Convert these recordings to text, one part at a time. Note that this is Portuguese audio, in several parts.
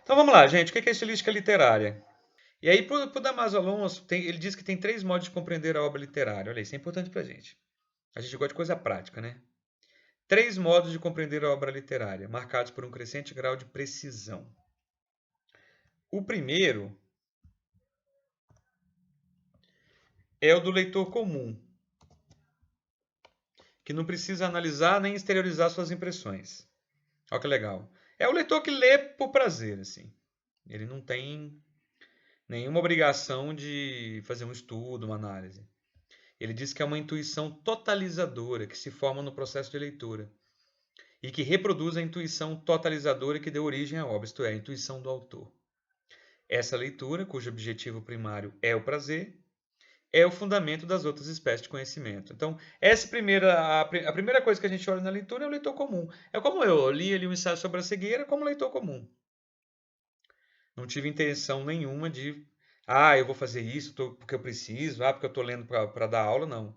Então vamos lá, gente. O que é estilística literária? E aí, para o Damaso Alonso, ele diz que tem três modos de compreender a obra literária. Olha, isso é importante para a gente. A gente gosta de coisa prática, né? Três modos de compreender a obra literária, marcados por um crescente grau de precisão. O primeiro é o do leitor comum, que não precisa analisar nem exteriorizar suas impressões. Olha que legal. É o leitor que lê por prazer, assim. Ele não tem nenhuma obrigação de fazer um estudo, uma análise. Ele diz que é uma intuição totalizadora que se forma no processo de leitura e que reproduz a intuição totalizadora que deu origem à obra, isto é, a intuição do autor. Essa leitura, cujo objetivo primário é o prazer, é o fundamento das outras espécies de conhecimento. Então, a primeira coisa que a gente olha na leitura é o leitor comum. É como eu li ali um ensaio sobre a cegueira como leitor comum. Não tive intenção nenhuma de, eu vou fazer isso porque eu preciso, porque eu estou lendo para dar aula, não.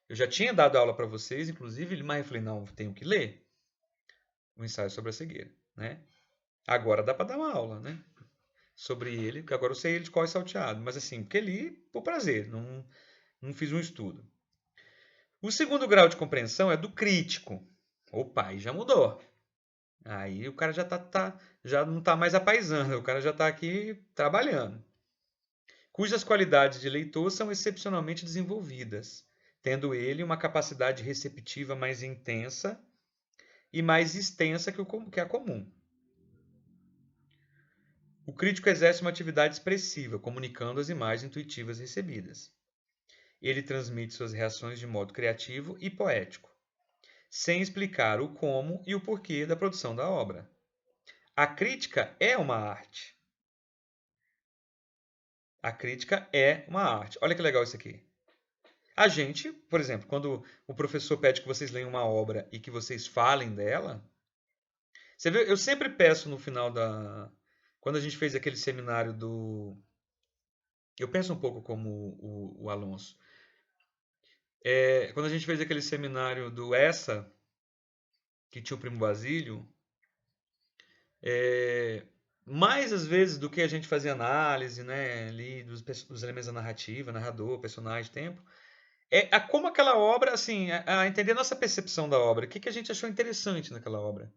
Eu já tinha dado aula para vocês, inclusive, mas eu falei, não, tenho que ler o ensaio sobre a cegueira, né? Agora dá para dar uma aula, né? Sobre ele, porque agora eu sei ele de cor e salteado, mas assim, porque li por prazer, não fiz um estudo. O segundo grau de compreensão é do crítico. Opa, aí já mudou. Aí o cara já não está mais apaisando, o cara já está aqui trabalhando. Cujas qualidades de leitor são excepcionalmente desenvolvidas, tendo ele uma capacidade receptiva mais intensa e mais extensa que a comum. O crítico exerce uma atividade expressiva, comunicando as imagens intuitivas recebidas. Ele transmite suas reações de modo criativo e poético, sem explicar o como e o porquê da produção da obra. A crítica é uma arte. A crítica é uma arte. Olha que legal isso aqui. A gente, por exemplo, quando o professor pede que vocês leiam uma obra e que vocês falem dela, você vê, eu sempre peço no final da. Quando a gente fez aquele seminário do. Eu penso um pouco como o Alonso. Quando a gente fez aquele seminário do Essa, que tinha o Primo Basílio, mais às vezes do que a gente fazia análise, né, ali dos elementos da narrativa, narrador, personagem, tempo, como aquela obra, assim, a entender a nossa percepção da obra, o que a gente achou interessante naquela obra.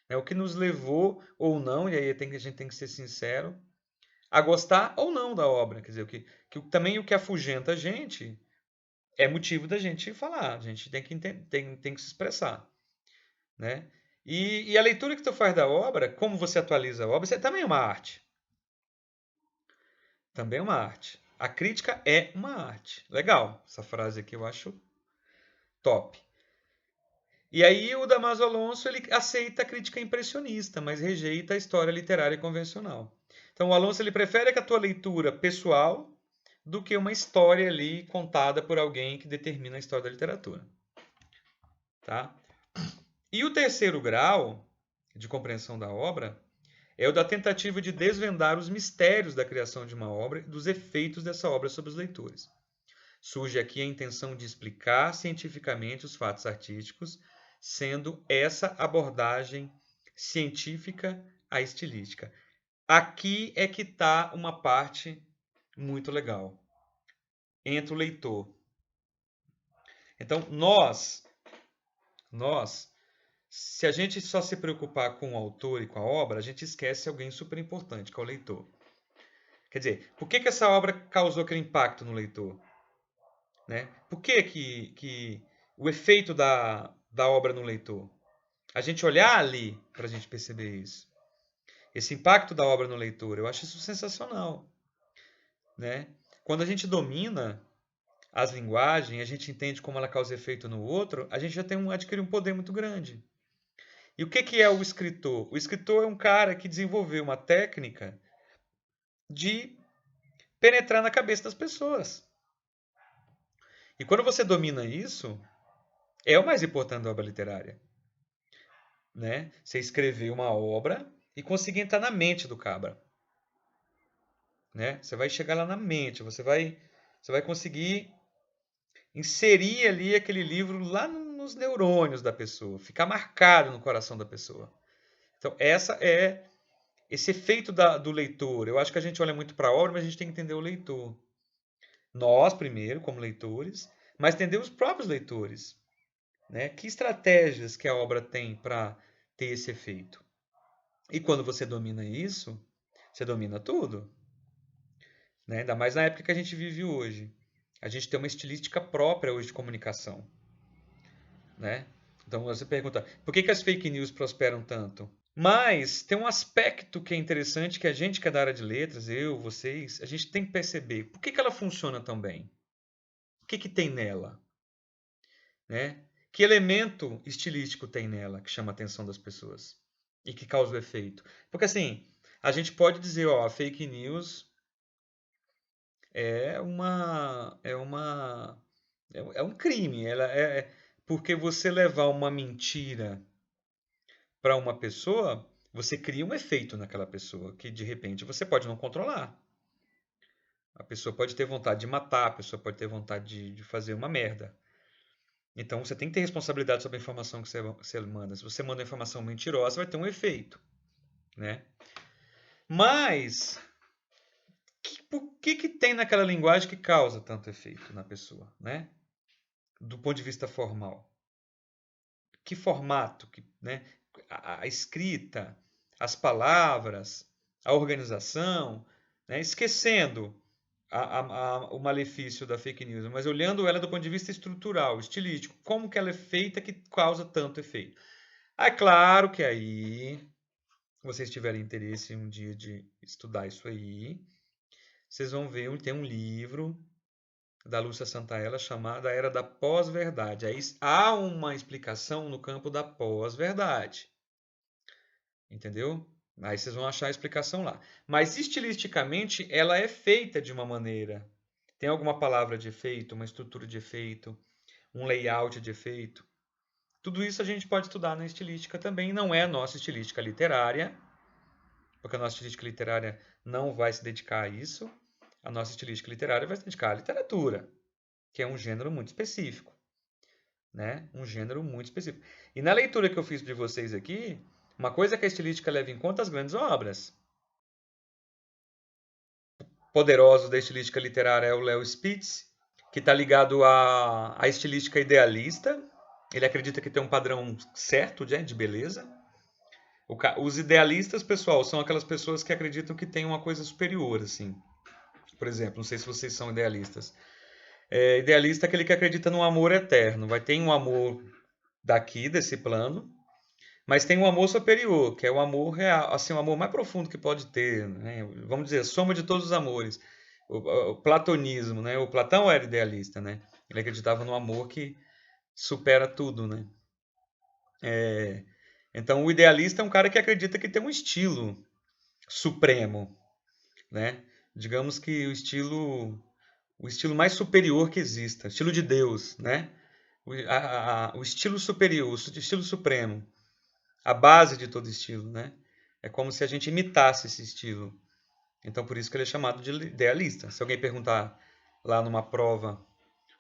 É o que nos levou ou não, e aí a gente tem que ser sincero, a gostar ou não da obra. Quer dizer, também o que afugenta a gente é motivo da gente falar, a gente tem que se expressar, né? E a leitura que tu faz da obra, como você atualiza a obra, isso também é uma arte. Também é uma arte. A crítica é uma arte. Legal, essa frase aqui eu acho top. E aí o Damaso Alonso ele aceita a crítica impressionista, mas rejeita a história literária convencional. Então o Alonso ele prefere que a tua leitura pessoal do que uma história ali contada por alguém que determina a história da literatura, tá? E o terceiro grau de compreensão da obra é o da tentativa de desvendar os mistérios da criação de uma obra e dos efeitos dessa obra sobre os leitores. Surge aqui a intenção de explicar cientificamente os fatos artísticos, sendo essa abordagem científica a estilística. Aqui é que está uma parte muito legal. Entra o leitor. Então, nós, se a gente só se preocupar com o autor e com a obra, a gente esquece alguém super importante, que é o leitor. Quer dizer, por que essa obra causou aquele impacto no leitor? Né? Por que o efeito da obra no leitor? A gente olhar ali para a gente perceber isso. Esse impacto da obra no leitor, eu acho isso sensacional. Né? Quando a gente domina as linguagens, a gente entende como ela causa efeito no outro, a gente já adquire um poder muito grande. E o que é o escritor? O escritor é um cara que desenvolveu uma técnica de penetrar na cabeça das pessoas. E quando você domina isso, é o mais importante da obra literária. Né? Você escrever uma obra e conseguir entrar na mente do cabra. Né? Você vai chegar lá na mente, você vai conseguir inserir ali aquele livro lá nos neurônios da pessoa, ficar marcado no coração da pessoa. Então, esse efeito do leitor. Eu acho que a gente olha muito para a obra, mas a gente tem que entender o leitor. Nós, primeiro, como leitores, mas entender os próprios leitores. Né? Que estratégias que a obra tem para ter esse efeito? E quando você domina isso, você domina tudo. Né? Ainda mais na época que a gente vive hoje. A gente tem uma estilística própria hoje de comunicação. Né? Então você pergunta, por que as fake news prosperam tanto? Mas tem um aspecto que é interessante que a gente que é da área de letras, eu, vocês, a gente tem que perceber. Por que ela funciona tão bem? O que tem nela? Né? Que elemento estilístico tem nela que chama a atenção das pessoas e que causa o efeito? Porque assim, a gente pode dizer, ó, a fake news é um crime. Ela porque você levar uma mentira para uma pessoa, você cria um efeito naquela pessoa que de repente você pode não controlar. A pessoa pode ter vontade de matar, a pessoa pode ter vontade de fazer uma merda. Então você tem que ter responsabilidade sobre a informação que você manda. Se você manda uma informação mentirosa, vai ter um efeito, né? Mas por que tem naquela linguagem que causa tanto efeito na pessoa, né? Do ponto de vista formal. Que formato, né? A escrita, as palavras, a organização, né? Esquecendo o malefício da fake news, mas olhando ela do ponto de vista estrutural, estilístico, como que ela é feita que causa tanto efeito. É claro que aí, se vocês tiverem interesse um dia de estudar isso aí, vocês vão ver, tem um livro da Lúcia Santaella chamado A Era da Pós-Verdade. Aí há uma explicação no campo da pós-verdade. Entendeu? Aí vocês vão achar a explicação lá. Mas estilisticamente ela é feita de uma maneira. Tem alguma palavra de efeito, uma estrutura de efeito, um layout de efeito. Tudo isso a gente pode estudar na estilística também. Não é a nossa estilística literária, porque a nossa estilística literária não vai se dedicar a isso. A nossa estilística literária vai se dedicar à literatura, que é um gênero muito específico. Né? Um gênero muito específico. E na leitura que eu fiz de vocês aqui, uma coisa que a estilística leva em conta as grandes obras. Poderoso da estilística literária é o Leo Spitz, que está ligado à estilística idealista. Ele acredita que tem um padrão certo de beleza. Os idealistas, pessoal, são aquelas pessoas que acreditam que tem uma coisa superior, assim. Por exemplo, não sei se vocês são idealistas. Idealista é aquele que acredita no amor eterno. Vai ter um amor daqui, desse plano, mas tem um amor superior, que é o amor real, assim, o amor mais profundo que pode ter, né? Vamos dizer, a soma de todos os amores. O platonismo, né? O Platão era idealista, né? Ele acreditava no amor que supera tudo, né? Então, o idealista é um cara que acredita que tem um estilo supremo, né? Digamos que o estilo mais superior que exista, estilo de Deus, né? O estilo superior, o estilo supremo, a base de todo estilo, né? É como se a gente imitasse esse estilo. Então, por isso que ele é chamado de idealista. Se alguém perguntar lá numa prova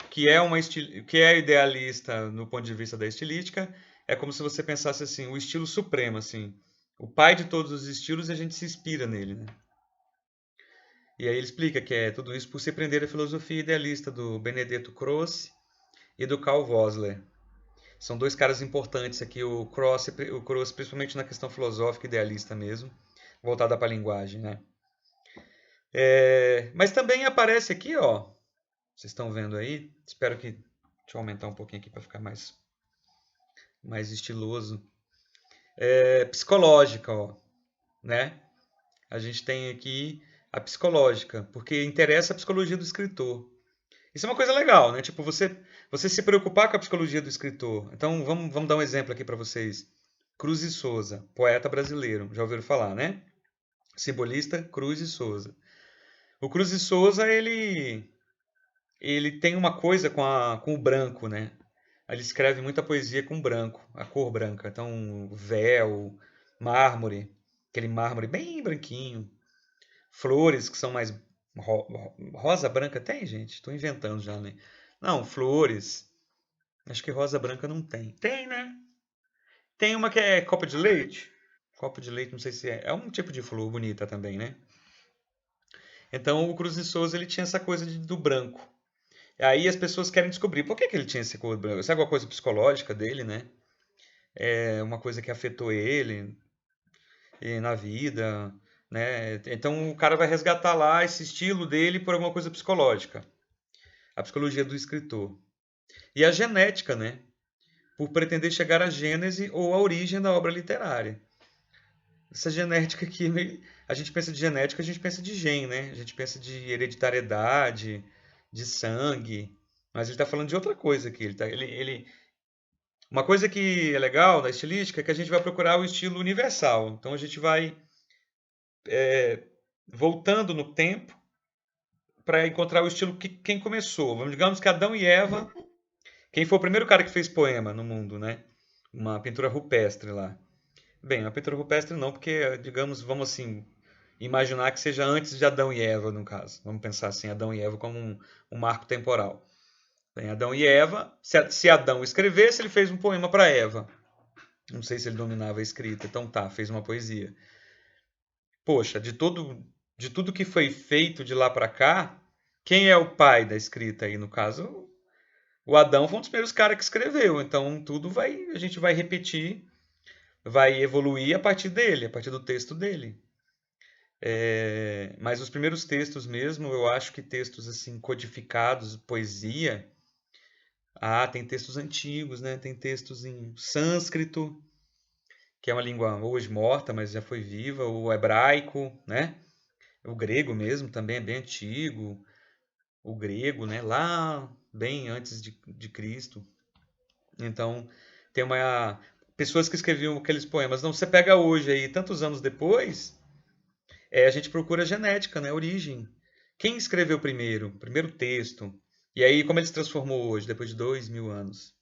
o que é idealista no ponto de vista da estilística, é como se você pensasse assim, o estilo supremo, assim, o pai de todos os estilos e a gente se inspira nele, né? E aí ele explica que é tudo isso por se prender a filosofia idealista do Benedetto Croce e do Karl Vossler. São dois caras importantes aqui, o Croce, principalmente na questão filosófica idealista mesmo, voltada para a linguagem, né? Mas também aparece aqui, ó, vocês estão vendo aí, espero que, deixa eu aumentar um pouquinho aqui para ficar mais estiloso, psicológica, ó, né? A gente tem aqui a psicológica, porque interessa a psicologia do escritor. Isso é uma coisa legal, né? Tipo, você se preocupar com a psicologia do escritor. Então, vamos dar um exemplo aqui para vocês. Cruz e Souza, poeta brasileiro, já ouviram falar, né? Simbolista Cruz e Souza. O Cruz e Souza, ele tem uma coisa com o branco, né? Ele escreve muita poesia com branco, a cor branca. Então, véu, mármore, aquele mármore bem branquinho. Flores que são mais rosa branca tem, gente? Estou inventando já, né? Não, flores. Acho que rosa branca não tem. Tem, né? Tem uma que é copa de leite. Copo de leite, não sei se é. É um tipo de flor bonita também, né? Então o Cruz de Souza ele tinha essa coisa do branco. Aí as pessoas querem descobrir por que que ele tinha esse cor branco. Isso é alguma coisa psicológica dele, né? É uma coisa que afetou ele na vida, né? Então o cara vai resgatar lá esse estilo dele por alguma coisa psicológica. A psicologia do escritor. E a genética, né? Por pretender chegar à gênese ou à origem da obra literária. Essa genética aqui, a gente pensa de genética, a gente pensa de gene, né? A gente pensa de hereditariedade, de sangue, mas ele está falando de outra coisa aqui. Uma coisa que é legal na estilística é que a gente vai procurar o estilo universal. Então a gente vai voltando no tempo para encontrar o estilo que quem começou. Digamos que Adão e Eva, quem foi o primeiro cara que fez poema no mundo, né? Uma pintura rupestre lá. Bem, uma pintura rupestre não, porque, digamos, vamos assim, imaginar que seja antes de Adão e Eva, no caso. Vamos pensar assim, Adão e Eva como um marco temporal. Bem, Adão e Eva, se Adão escrevesse, ele fez um poema para Eva. Não sei se ele dominava a escrita, então tá, fez uma poesia. Poxa, de tudo que foi feito de lá para cá, quem é o pai da escrita aí, no caso? O Adão foi um dos primeiros caras que escreveu, então a gente vai repetir, vai evoluir a partir dele, a partir do texto dele. Mas os primeiros textos mesmo, eu acho que textos assim codificados, poesia, tem textos antigos, né? Tem textos em sânscrito, que é uma língua hoje morta, mas já foi viva, o hebraico, né? O grego mesmo também é bem antigo, o grego, né? Lá bem antes de Cristo. Então, tem uma pessoas que escreviam aqueles poemas. Não, você pega hoje aí, tantos anos depois, a gente procura a genética, né? A origem. Quem escreveu primeiro? Primeiro texto. E aí, como ele se transformou hoje, depois de 2000 anos?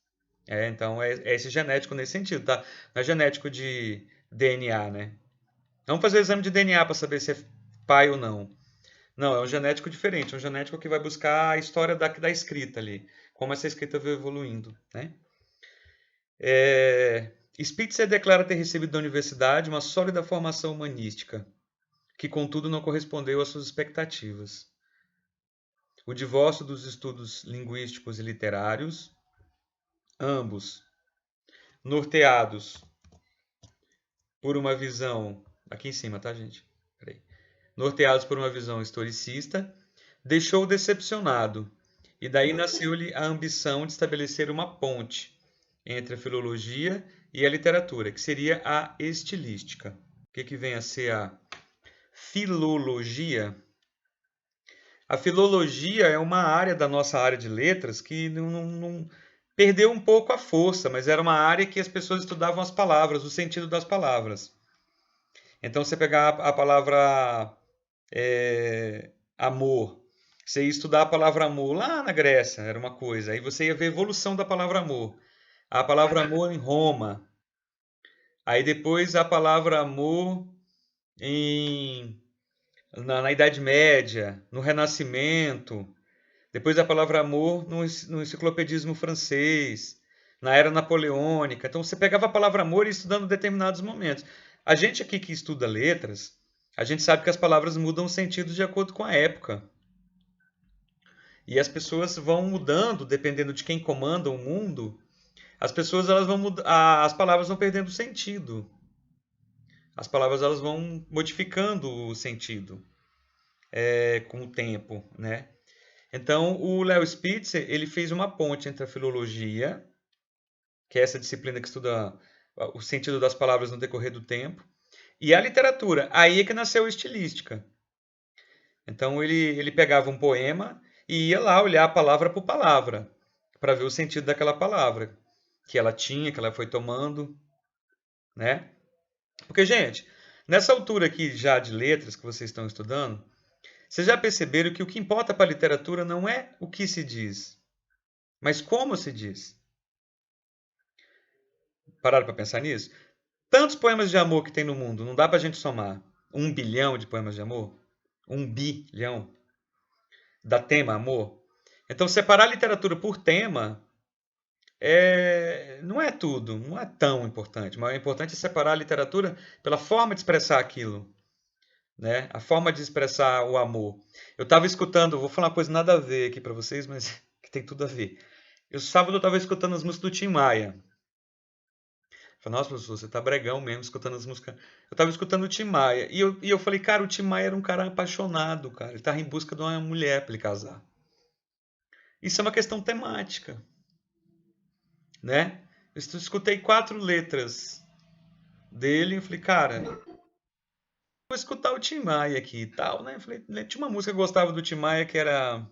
Então, é esse genético nesse sentido, tá? Não é genético de DNA, né? Vamos fazer o exame de DNA para saber se é pai ou não. Não, é um genético diferente. É um genético que vai buscar a história da escrita ali. Como essa escrita veio evoluindo, né? Spitzer declara ter recebido da universidade uma sólida formação humanística, que contudo não correspondeu às suas expectativas. O divórcio dos estudos linguísticos e literários, ambos norteados por uma visão. Aqui em cima, tá, gente? Peraí. Norteados por uma visão historicista, deixou-o decepcionado, e daí nasceu-lhe a ambição de estabelecer uma ponte entre a filologia e a literatura, que seria a estilística. O que vem a ser a filologia? A filologia é uma área da nossa área de letras que não perdeu um pouco a força, mas era uma área que as pessoas estudavam as palavras, o sentido das palavras. Então, você pegar a palavra amor, você ia estudar a palavra amor lá na Grécia, era uma coisa. Aí você ia ver a evolução da palavra amor. A palavra amor em Roma. Aí depois a palavra amor em, na Idade Média, no Renascimento. Depois a palavra amor no enciclopedismo francês, na era napoleônica. Então você pegava a palavra amor e ia estudando determinados momentos. A gente aqui que estuda letras, a gente sabe que as palavras mudam o sentido de acordo com a época. E as pessoas vão mudando, dependendo de quem comanda o mundo, as pessoas elas vão as palavras vão perdendo sentido. As palavras elas vão modificando o sentido com o tempo, né? Então, o Léo Spitzer, ele fez uma ponte entre a filologia, que é essa disciplina que estuda o sentido das palavras no decorrer do tempo, e a literatura. Aí é que nasceu a estilística. Então, ele pegava um poema e ia lá olhar palavra por palavra, para ver o sentido daquela palavra, que ela tinha, que ela foi tomando, né? Porque, gente, nessa altura aqui já de letras que vocês estão estudando, vocês já perceberam que o que importa para a literatura não é o que se diz, mas como se diz. Pararam para pensar nisso? Tantos poemas de amor que tem no mundo, não dá para a gente somar 1 bilhão de poemas de amor? 1 bilhão. Dá tema amor? Então, separar a literatura por tema não é tudo, não é tão importante, mas o importante é separar a literatura pela forma de expressar aquilo, né? A forma de expressar o amor. Eu estava escutando, vou falar uma coisa nada a ver aqui para vocês, mas que tem tudo a ver. Sábado eu estava escutando as músicas do Tim Maia. Falei, nossa, professor, você tá bregão mesmo escutando as músicas. Eu tava escutando o Tim Maia. E eu falei, cara, o Tim Maia era um cara apaixonado, cara. Ele tava em busca de uma mulher pra ele casar. Isso é uma questão temática, né? Eu escutei 4 letras dele e falei, cara, vou escutar o Tim Maia aqui e tal, né? Eu falei, tinha uma música que eu gostava do Tim Maia que era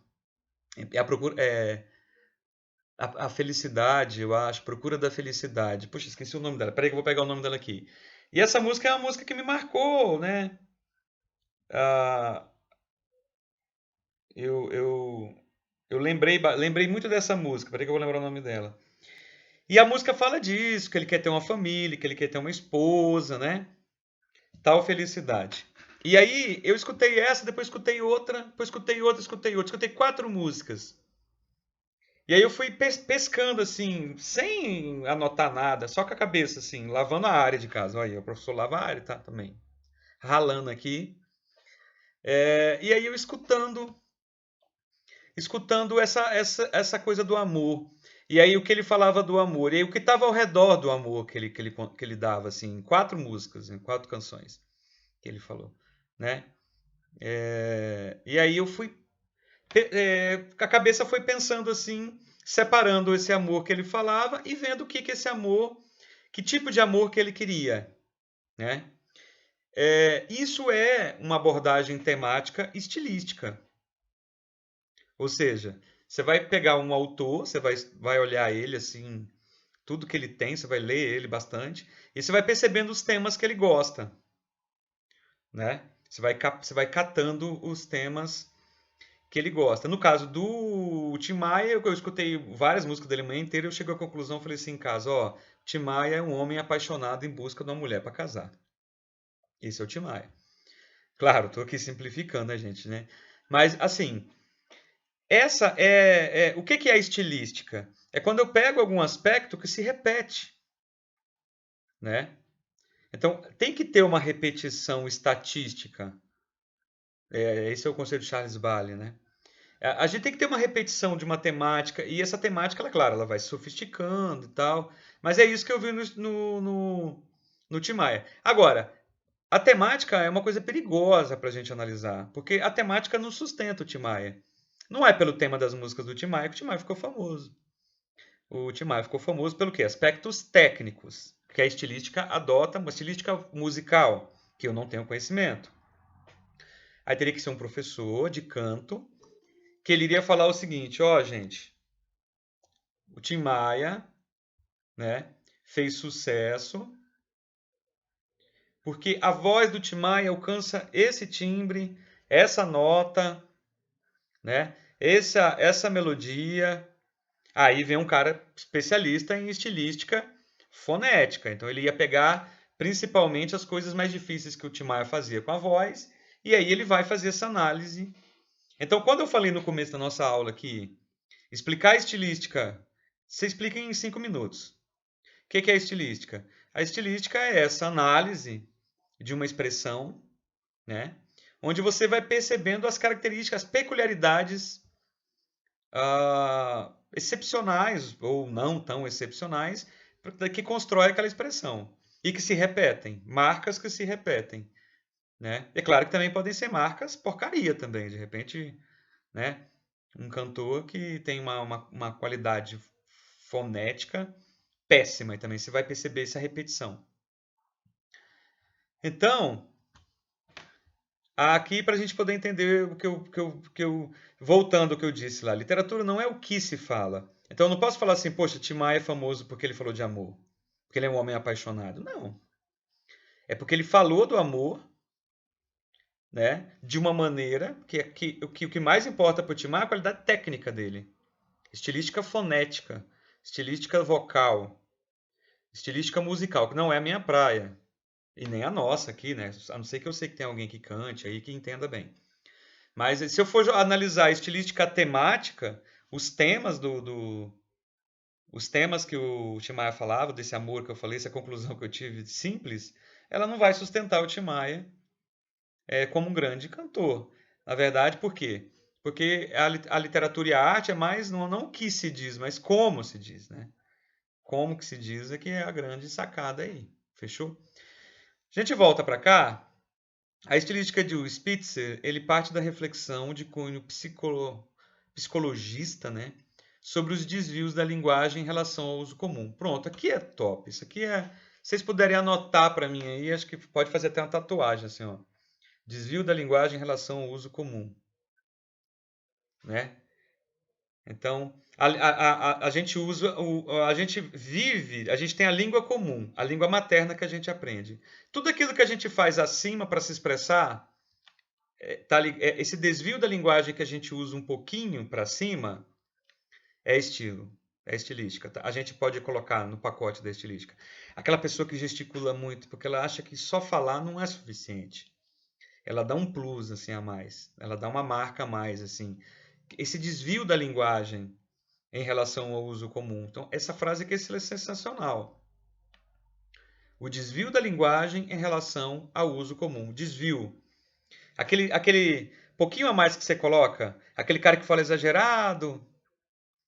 a procura, a felicidade, eu acho, Procura da Felicidade. Puxa, esqueci o nome dela. Peraí que eu vou pegar o nome dela aqui. E essa música é uma música que me marcou, né? Ah, eu, eu, eu lembrei muito dessa música. Peraí que eu vou lembrar o nome dela. E a música fala disso, que ele quer ter uma família, que ele quer ter uma esposa, né? Tal felicidade. E aí eu escutei essa, depois escutei outra, depois escutei outra, escutei outra. Escutei 4 músicas. E aí eu fui pescando assim, sem anotar nada, só com a cabeça assim, lavando a área de casa. Olha aí, o professor lava a área, tá? Também. Ralando aqui. E aí eu escutando essa coisa do amor. E aí o que ele falava do amor, e aí o que estava ao redor do amor que ele dava, assim, em 4 músicas, em 4 canções que ele falou, né? E aí eu fui, a cabeça foi pensando assim, separando esse amor que ele falava e vendo o que esse amor, que tipo de amor que ele queria, né? Isso é uma abordagem temática estilística. Ou seja, você vai pegar um autor, você vai olhar ele assim, tudo que ele tem, você vai ler ele bastante, e você vai percebendo os temas que ele gosta, né? Você vai catando os temas que ele gosta. No caso do Tim Maia, eu escutei várias músicas dele a manhã inteira, eu cheguei à conclusão, falei assim em casa, ó, Tim Maia é um homem apaixonado em busca de uma mulher para casar. Esse é o Tim Maia. Claro, estou aqui simplificando, né, gente, né? Mas assim, essa o que é estilística? É quando eu pego algum aspecto que se repete, né? Então, tem que ter uma repetição estatística. Esse é o conceito de Charles Babbage, né? A gente tem que ter uma repetição de uma temática, e essa temática, ela, claro, ela vai se sofisticando e tal, mas é isso que eu vi no Tim Maia. Agora, a temática é uma coisa perigosa para a gente analisar, porque a temática não sustenta o Tim Maia. Não é pelo tema das músicas do Tim Maia que o Tim Maia ficou famoso. O Tim Maia ficou famoso pelo quê? Aspectos técnicos, que a estilística adota, uma estilística musical, que eu não tenho conhecimento. Aí teria que ser um professor de canto, que ele iria falar o seguinte, ó, gente, o Tim Maia, né, fez sucesso porque a voz do Tim Maia alcança esse timbre, essa nota, né, essa melodia. Aí vem um cara especialista em estilística fonética. Então ele ia pegar principalmente as coisas mais difíceis que o Tim Maia fazia com a voz, e aí ele vai fazer essa análise. Então, quando eu falei no começo da nossa aula que explicar a estilística, você explica em 5 minutos. O que é a estilística? A estilística é essa análise de uma expressão, né? Onde você vai percebendo as características, as peculiaridades excepcionais ou não tão excepcionais que constrói aquela expressão e que se repetem, marcas que se repetem, né? É claro que também podem ser marcas porcaria também, de repente, né? Um cantor que tem uma qualidade fonética péssima e também você vai perceber essa repetição. Então, aqui para a gente poder entender voltando ao que eu disse lá, literatura não é o que se fala. Então eu não posso falar assim, poxa, Tim Maia é famoso porque ele falou de amor, porque ele é um homem apaixonado. Não. É porque ele falou do amor, né, de uma maneira que o que mais importa para o Tim Maia é a qualidade técnica dele. Estilística fonética, estilística vocal, estilística musical, que não é a minha praia. E nem a nossa aqui, né? A não ser que eu sei que tem alguém que cante aí que entenda bem. Mas se eu for analisar a estilística temática, os temas os temas que o Tim Maia falava, desse amor que eu falei, essa conclusão que eu tive simples, ela não vai sustentar o Tim Maia como um grande cantor. Na verdade, por quê? Porque a literatura e a arte é mais não o que se diz, mas como se diz, né? Como que se diz é que é a grande sacada aí. Fechou? A gente volta para cá. A estilística de Spitzer, ele parte da reflexão de cunho psicologista, né, sobre os desvios da linguagem em relação ao uso comum. Pronto, aqui é top. Isso aqui é. Se vocês puderem anotar para mim aí, acho que pode fazer até uma tatuagem assim, ó. Desvio da linguagem em relação ao uso comum, né? Então, a gente usa, a gente vive, a gente tem a língua comum, a língua materna que a gente aprende. Tudo aquilo que a gente faz acima para se expressar, esse desvio da linguagem que a gente usa um pouquinho para cima, é estilo, é estilística. Tá? A gente pode colocar no pacote da estilística. Aquela pessoa que gesticula muito, porque ela acha que só falar não é suficiente. Ela dá um plus assim a mais, ela dá uma marca a mais assim. Esse desvio da linguagem em relação ao uso comum. Então, essa frase aqui é sensacional. O desvio da linguagem em relação ao uso comum. Desvio. Aquele pouquinho a mais que você coloca, aquele cara que fala exagerado,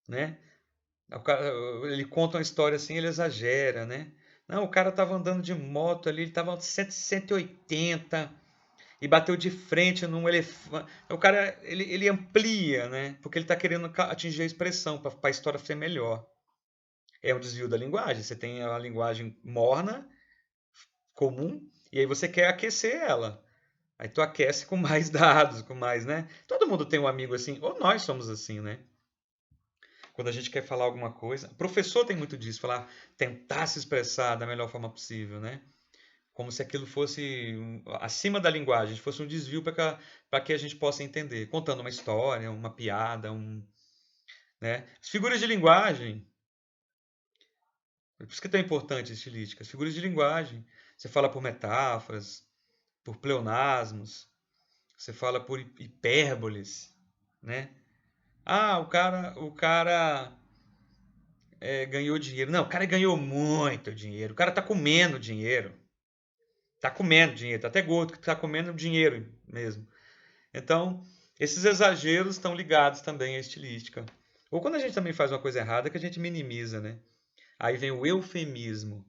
né? Ele conta uma história assim, ele exagera, né? Não, o cara estava andando de moto ali, ele estava 180 e bateu de frente num elefante. O cara, ele amplia, né? Porque ele está querendo atingir a expressão para a história ser melhor. É um desvio da linguagem. Você tem a linguagem morna, comum, e aí você quer aquecer ela. Aí tu aquece com mais dados, com mais, né? Todo mundo tem um amigo assim, ou nós somos assim, né? Quando a gente quer falar alguma coisa. O professor tem muito disso, falar, tentar se expressar da melhor forma possível, né? Como se aquilo fosse acima da linguagem, fosse um desvio para que a gente possa entender. Contando uma história, uma piada, né? As figuras de linguagem, por isso que é tão importante a estilística. As figuras de linguagem, você fala por metáforas, por pleonasmos, você fala por hipérboles, né? Ah, o cara ganhou dinheiro. Não, o cara ganhou muito dinheiro. O cara tá comendo dinheiro. Tá comendo dinheiro, tá até gordo que tá comendo dinheiro mesmo. Então, esses exageros estão ligados também à estilística. Ou quando a gente também faz uma coisa errada que a gente minimiza, né? Aí vem o eufemismo,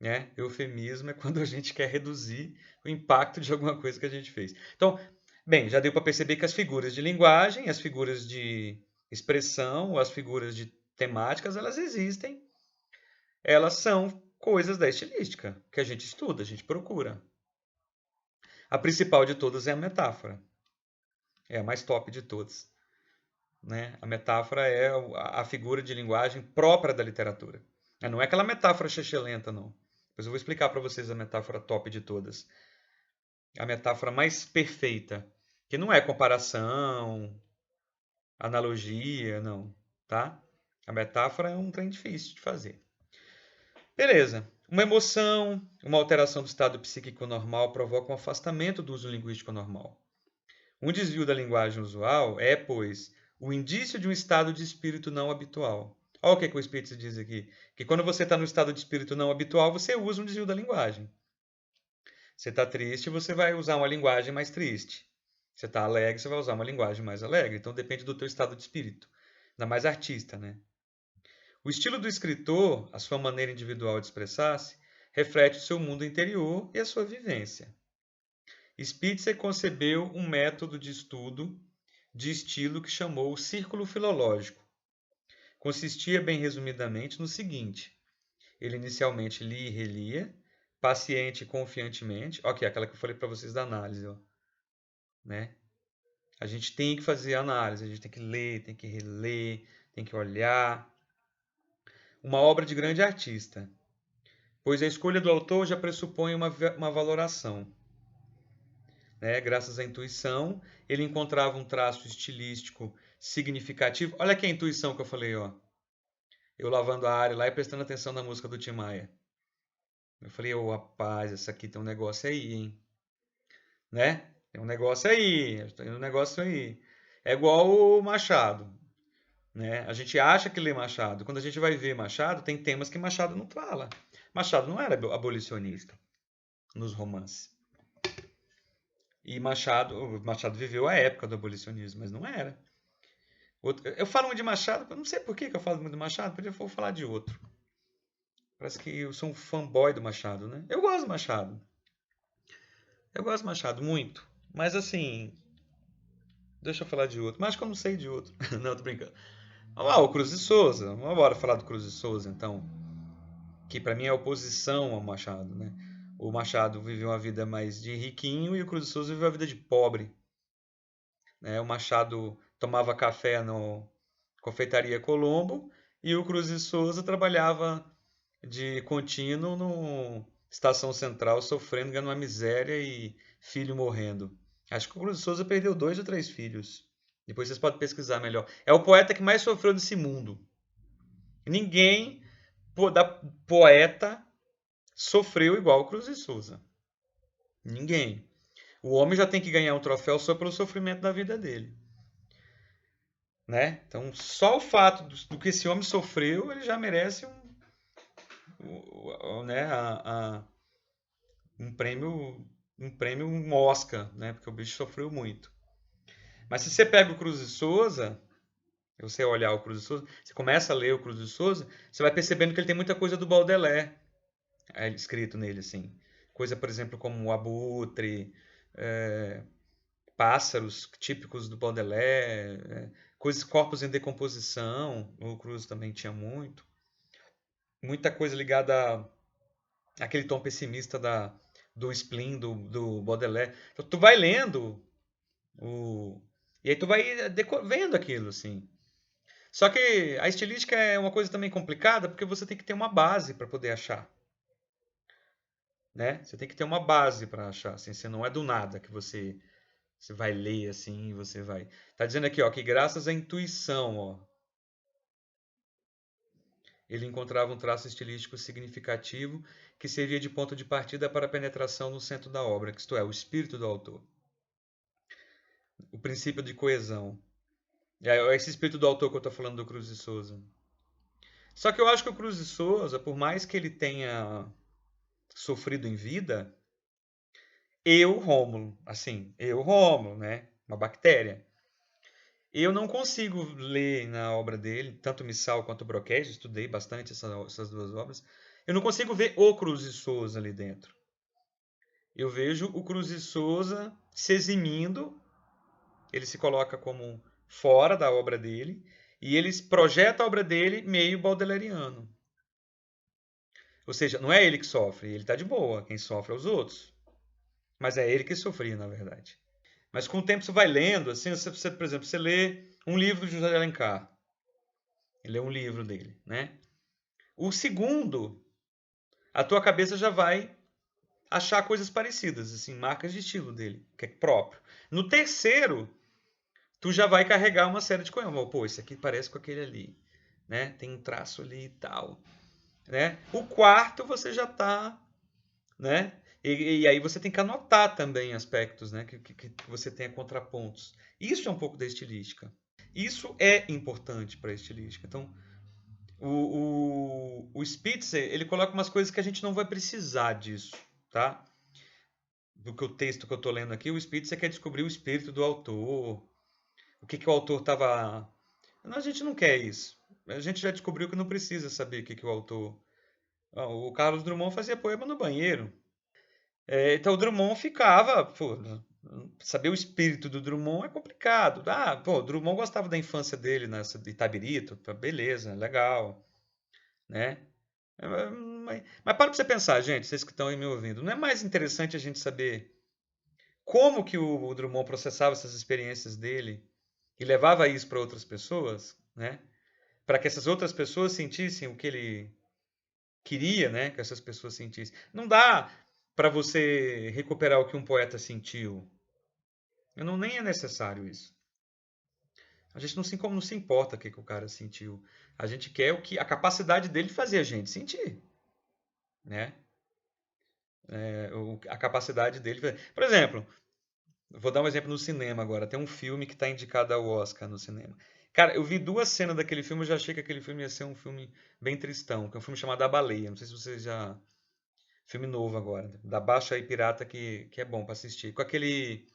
né? Eufemismo é quando a gente quer reduzir o impacto de alguma coisa que a gente fez. Então, bem, já deu para perceber que as figuras de linguagem, as figuras de expressão, as figuras de temáticas, elas existem. Elas são coisas da estilística que a gente estuda, a gente procura. A principal de todas é a metáfora. É a mais top de todas. Né? A metáfora é a figura de linguagem própria da literatura. Não é aquela metáfora lenta, não. Depois eu vou explicar para vocês a metáfora top de todas. A metáfora mais perfeita, que não é comparação, analogia, não, tá? A metáfora é um trem difícil de fazer. Beleza. Uma emoção, uma alteração do estado psíquico normal provoca um afastamento do uso linguístico normal. Um desvio da linguagem usual é, pois, o indício de um estado de espírito não habitual. Olha o que o Espírito diz aqui. Que quando você está no estado de espírito não habitual, você usa um desvio da linguagem. Você está triste, você vai usar uma linguagem mais triste. Você está alegre, você vai usar uma linguagem mais alegre. Então depende do teu estado de espírito. Ainda mais artista, né? O estilo do escritor, a sua maneira individual de expressar-se, reflete o seu mundo interior e a sua vivência. Spitzer concebeu um método de estudo de estilo que chamou o círculo filológico. Consistia, bem resumidamente, no seguinte: ele inicialmente lia e relia, paciente e confiantemente. Ok, aquela que eu falei para vocês da análise. Ó, né? A gente tem que fazer análise, a gente tem que ler, tem que reler, tem que olhar. Uma obra de grande artista, pois a escolha do autor já pressupõe uma valoração. Né? Graças à intuição, ele encontrava um traço estilístico significativo. Olha aqui a intuição que eu falei, ó. Eu lavando a área lá e prestando atenção na música do Tim Maia. Eu falei, ô rapaz, essa aqui tem um negócio aí, hein? Né? Tem um negócio aí, tem um negócio aí. É igual o Machado. né? A gente acha que lê Machado. Quando a gente vai ver Machado, tem temas que Machado não fala. Machado não era abolicionista nos romances. E Machado viveu a época do abolicionismo, mas não era. Eu falo muito de Machado, eu não sei por que eu falo muito de Machado, porque eu vou falar de outro. Parece que eu sou um fanboy do Machado, né? Eu gosto do Machado. Eu gosto do Machado muito. Mas assim, deixa eu falar de outro. Mas acho que eu não sei de outro. Não, tô brincando. O Cruz de Souza. Vamos embora falar do Cruz de Souza, então. Que pra mim é oposição ao Machado, né? O Machado viveu uma vida mais de riquinho e o Cruz de Souza viveu uma vida de pobre, né? O Machado tomava café no Confeitaria Colombo e o Cruz de Souza trabalhava de contínuo no Estação Central, sofrendo, ganhando uma miséria e filho morrendo. Acho que o Cruz de Souza perdeu 2 ou 3 filhos. Depois vocês podem pesquisar melhor. É o poeta que mais sofreu desse mundo. Ninguém da poeta sofreu igual o Cruz de Souza. Ninguém. O homem já tem que ganhar um troféu só pelo sofrimento da vida dele. Né? Então, só o fato do que esse homem sofreu, ele já merece né, um prêmio, um Oscar, né? Porque o bicho sofreu muito. Mas se você pega o Cruz de Souza, você olhar o Cruz de Souza, você começa a ler o Cruz de Souza, você vai percebendo que ele tem muita coisa do Baudelaire escrito nele, assim. Coisa, por exemplo, como o abutre, pássaros típicos do Baudelaire, coisas, corpos em decomposição, o Cruz também tinha muito. Muita coisa ligada àquele tom pessimista do spleen, do Baudelaire. Então, tu vai lendo e aí tu vai vendo aquilo, assim. Só que a estilística é uma coisa também complicada, porque você tem que ter uma base para poder achar, né? Você tem que ter uma base para achar, assim, você não é do nada que você vai ler assim, você vai. Tá dizendo aqui, ó, que graças à intuição, ó, ele encontrava um traço estilístico significativo que servia de ponto de partida para a penetração no centro da obra, que isto é, o espírito do autor. O princípio de coesão. É esse espírito do autor que eu estou falando do Cruz de Souza. Só que eu acho que o Cruz de Souza, por mais que ele tenha sofrido em vida, Rômulo, né? Uma bactéria. Eu não consigo ler na obra dele, tanto Missal quanto Broquete, estudei bastante essas 2 obras. Eu não consigo ver o Cruz de Souza ali dentro. Eu vejo o Cruz de Souza se eximindo, ele se coloca como fora da obra dele, e ele projeta a obra dele meio baudelariano. Ou seja, não é ele que sofre, ele está de boa, quem sofre é os outros. Mas é ele que sofria, na verdade. Mas com o tempo você vai lendo, assim, você, por exemplo, você lê um livro de José de Alencar. Ele lê um livro dele, né? O segundo, a tua cabeça já vai achar coisas parecidas, assim, marcas de estilo dele, que é próprio. No terceiro, tu já vai carregar uma série de coisas. Pô, esse aqui parece com aquele ali, né? Tem um traço ali e tal, né? O quarto você já tá, né? E aí você tem que anotar também aspectos, né? Que você tenha contrapontos. Isso é um pouco da estilística. Isso é importante para a estilística. Então, o Spitzer, ele coloca umas coisas que a gente não vai precisar disso, tá? Do que o texto que eu estou lendo aqui, o Spitzer quer descobrir o espírito do autor, o que o autor estava... A gente não quer isso. A gente já descobriu que não precisa saber o que o autor... O Carlos Drummond fazia poema no banheiro. Então o Drummond ficava... Pô, saber o espírito do Drummond é complicado. O Drummond gostava da infância dele nessa de Itabirito. Beleza, legal, né? Mas para você pensar, gente, vocês que estão aí me ouvindo, não é mais interessante a gente saber como que o Drummond processava essas experiências dele e levava isso para outras pessoas, né? Para que essas outras pessoas sentissem o que ele queria, né? Que essas pessoas sentissem. Não dá para você recuperar o que um poeta sentiu. Não, nem é necessário isso. A gente não se importa o que o cara sentiu. A gente quer a capacidade dele fazer a gente sentir, né? A capacidade dele. Por exemplo, vou dar um exemplo no cinema agora. Tem um filme que está indicado ao Oscar no cinema, Cara, eu vi duas cenas daquele filme, eu já achei que aquele filme ia ser um filme bem tristão, que é um filme chamado A Baleia. Não sei se você já. Filme novo agora, da Baixa aí Pirata, que é bom pra assistir. Com aquele.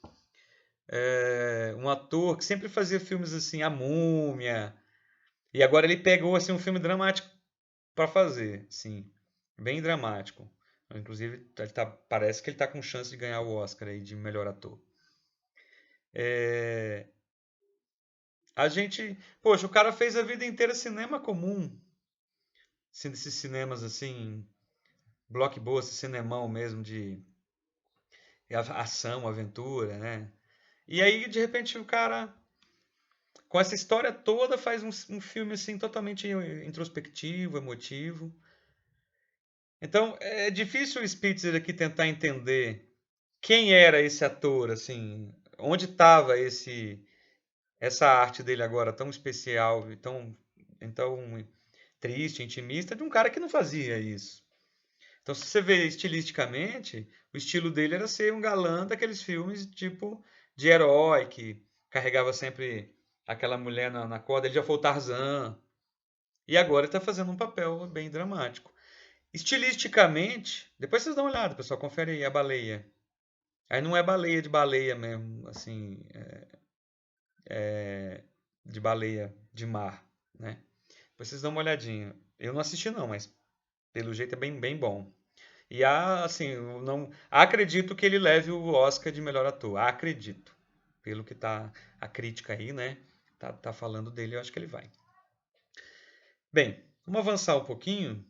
Um ator que sempre fazia filmes assim, A Múmia. E agora ele pegou assim um filme dramático pra fazer, sim, bem dramático. Inclusive, parece que ele tá com chance de ganhar o Oscar aí de melhor ator. É, a gente, poxa, o cara fez a vida inteira cinema comum, esses cinemas assim, blockbuster, cinemão mesmo de ação, aventura, né? E aí, de repente, o cara, com essa história toda, faz um filme assim totalmente introspectivo, emotivo. Então, é difícil o Spitzer aqui tentar entender quem era esse ator, assim, onde estava essa arte dele agora tão especial e tão triste, intimista, de um cara que não fazia isso. Então, se você vê estilisticamente, o estilo dele era ser um galã daqueles filmes tipo de herói que carregava sempre aquela mulher na corda. Ele já foi o Tarzan. E agora ele está fazendo um papel bem dramático. Estilisticamente, depois vocês dão uma olhada, pessoal, confere aí a baleia. Aí não é baleia de baleia mesmo, assim, de baleia de mar, né? Depois vocês dão uma olhadinha. Eu não assisti não, mas pelo jeito é bem, bem bom. E assim, eu não acredito que ele leve o Oscar de melhor ator. Acredito. Pelo que tá a crítica aí, né? Tá falando dele, eu acho que ele vai. Bem, vamos avançar um pouquinho.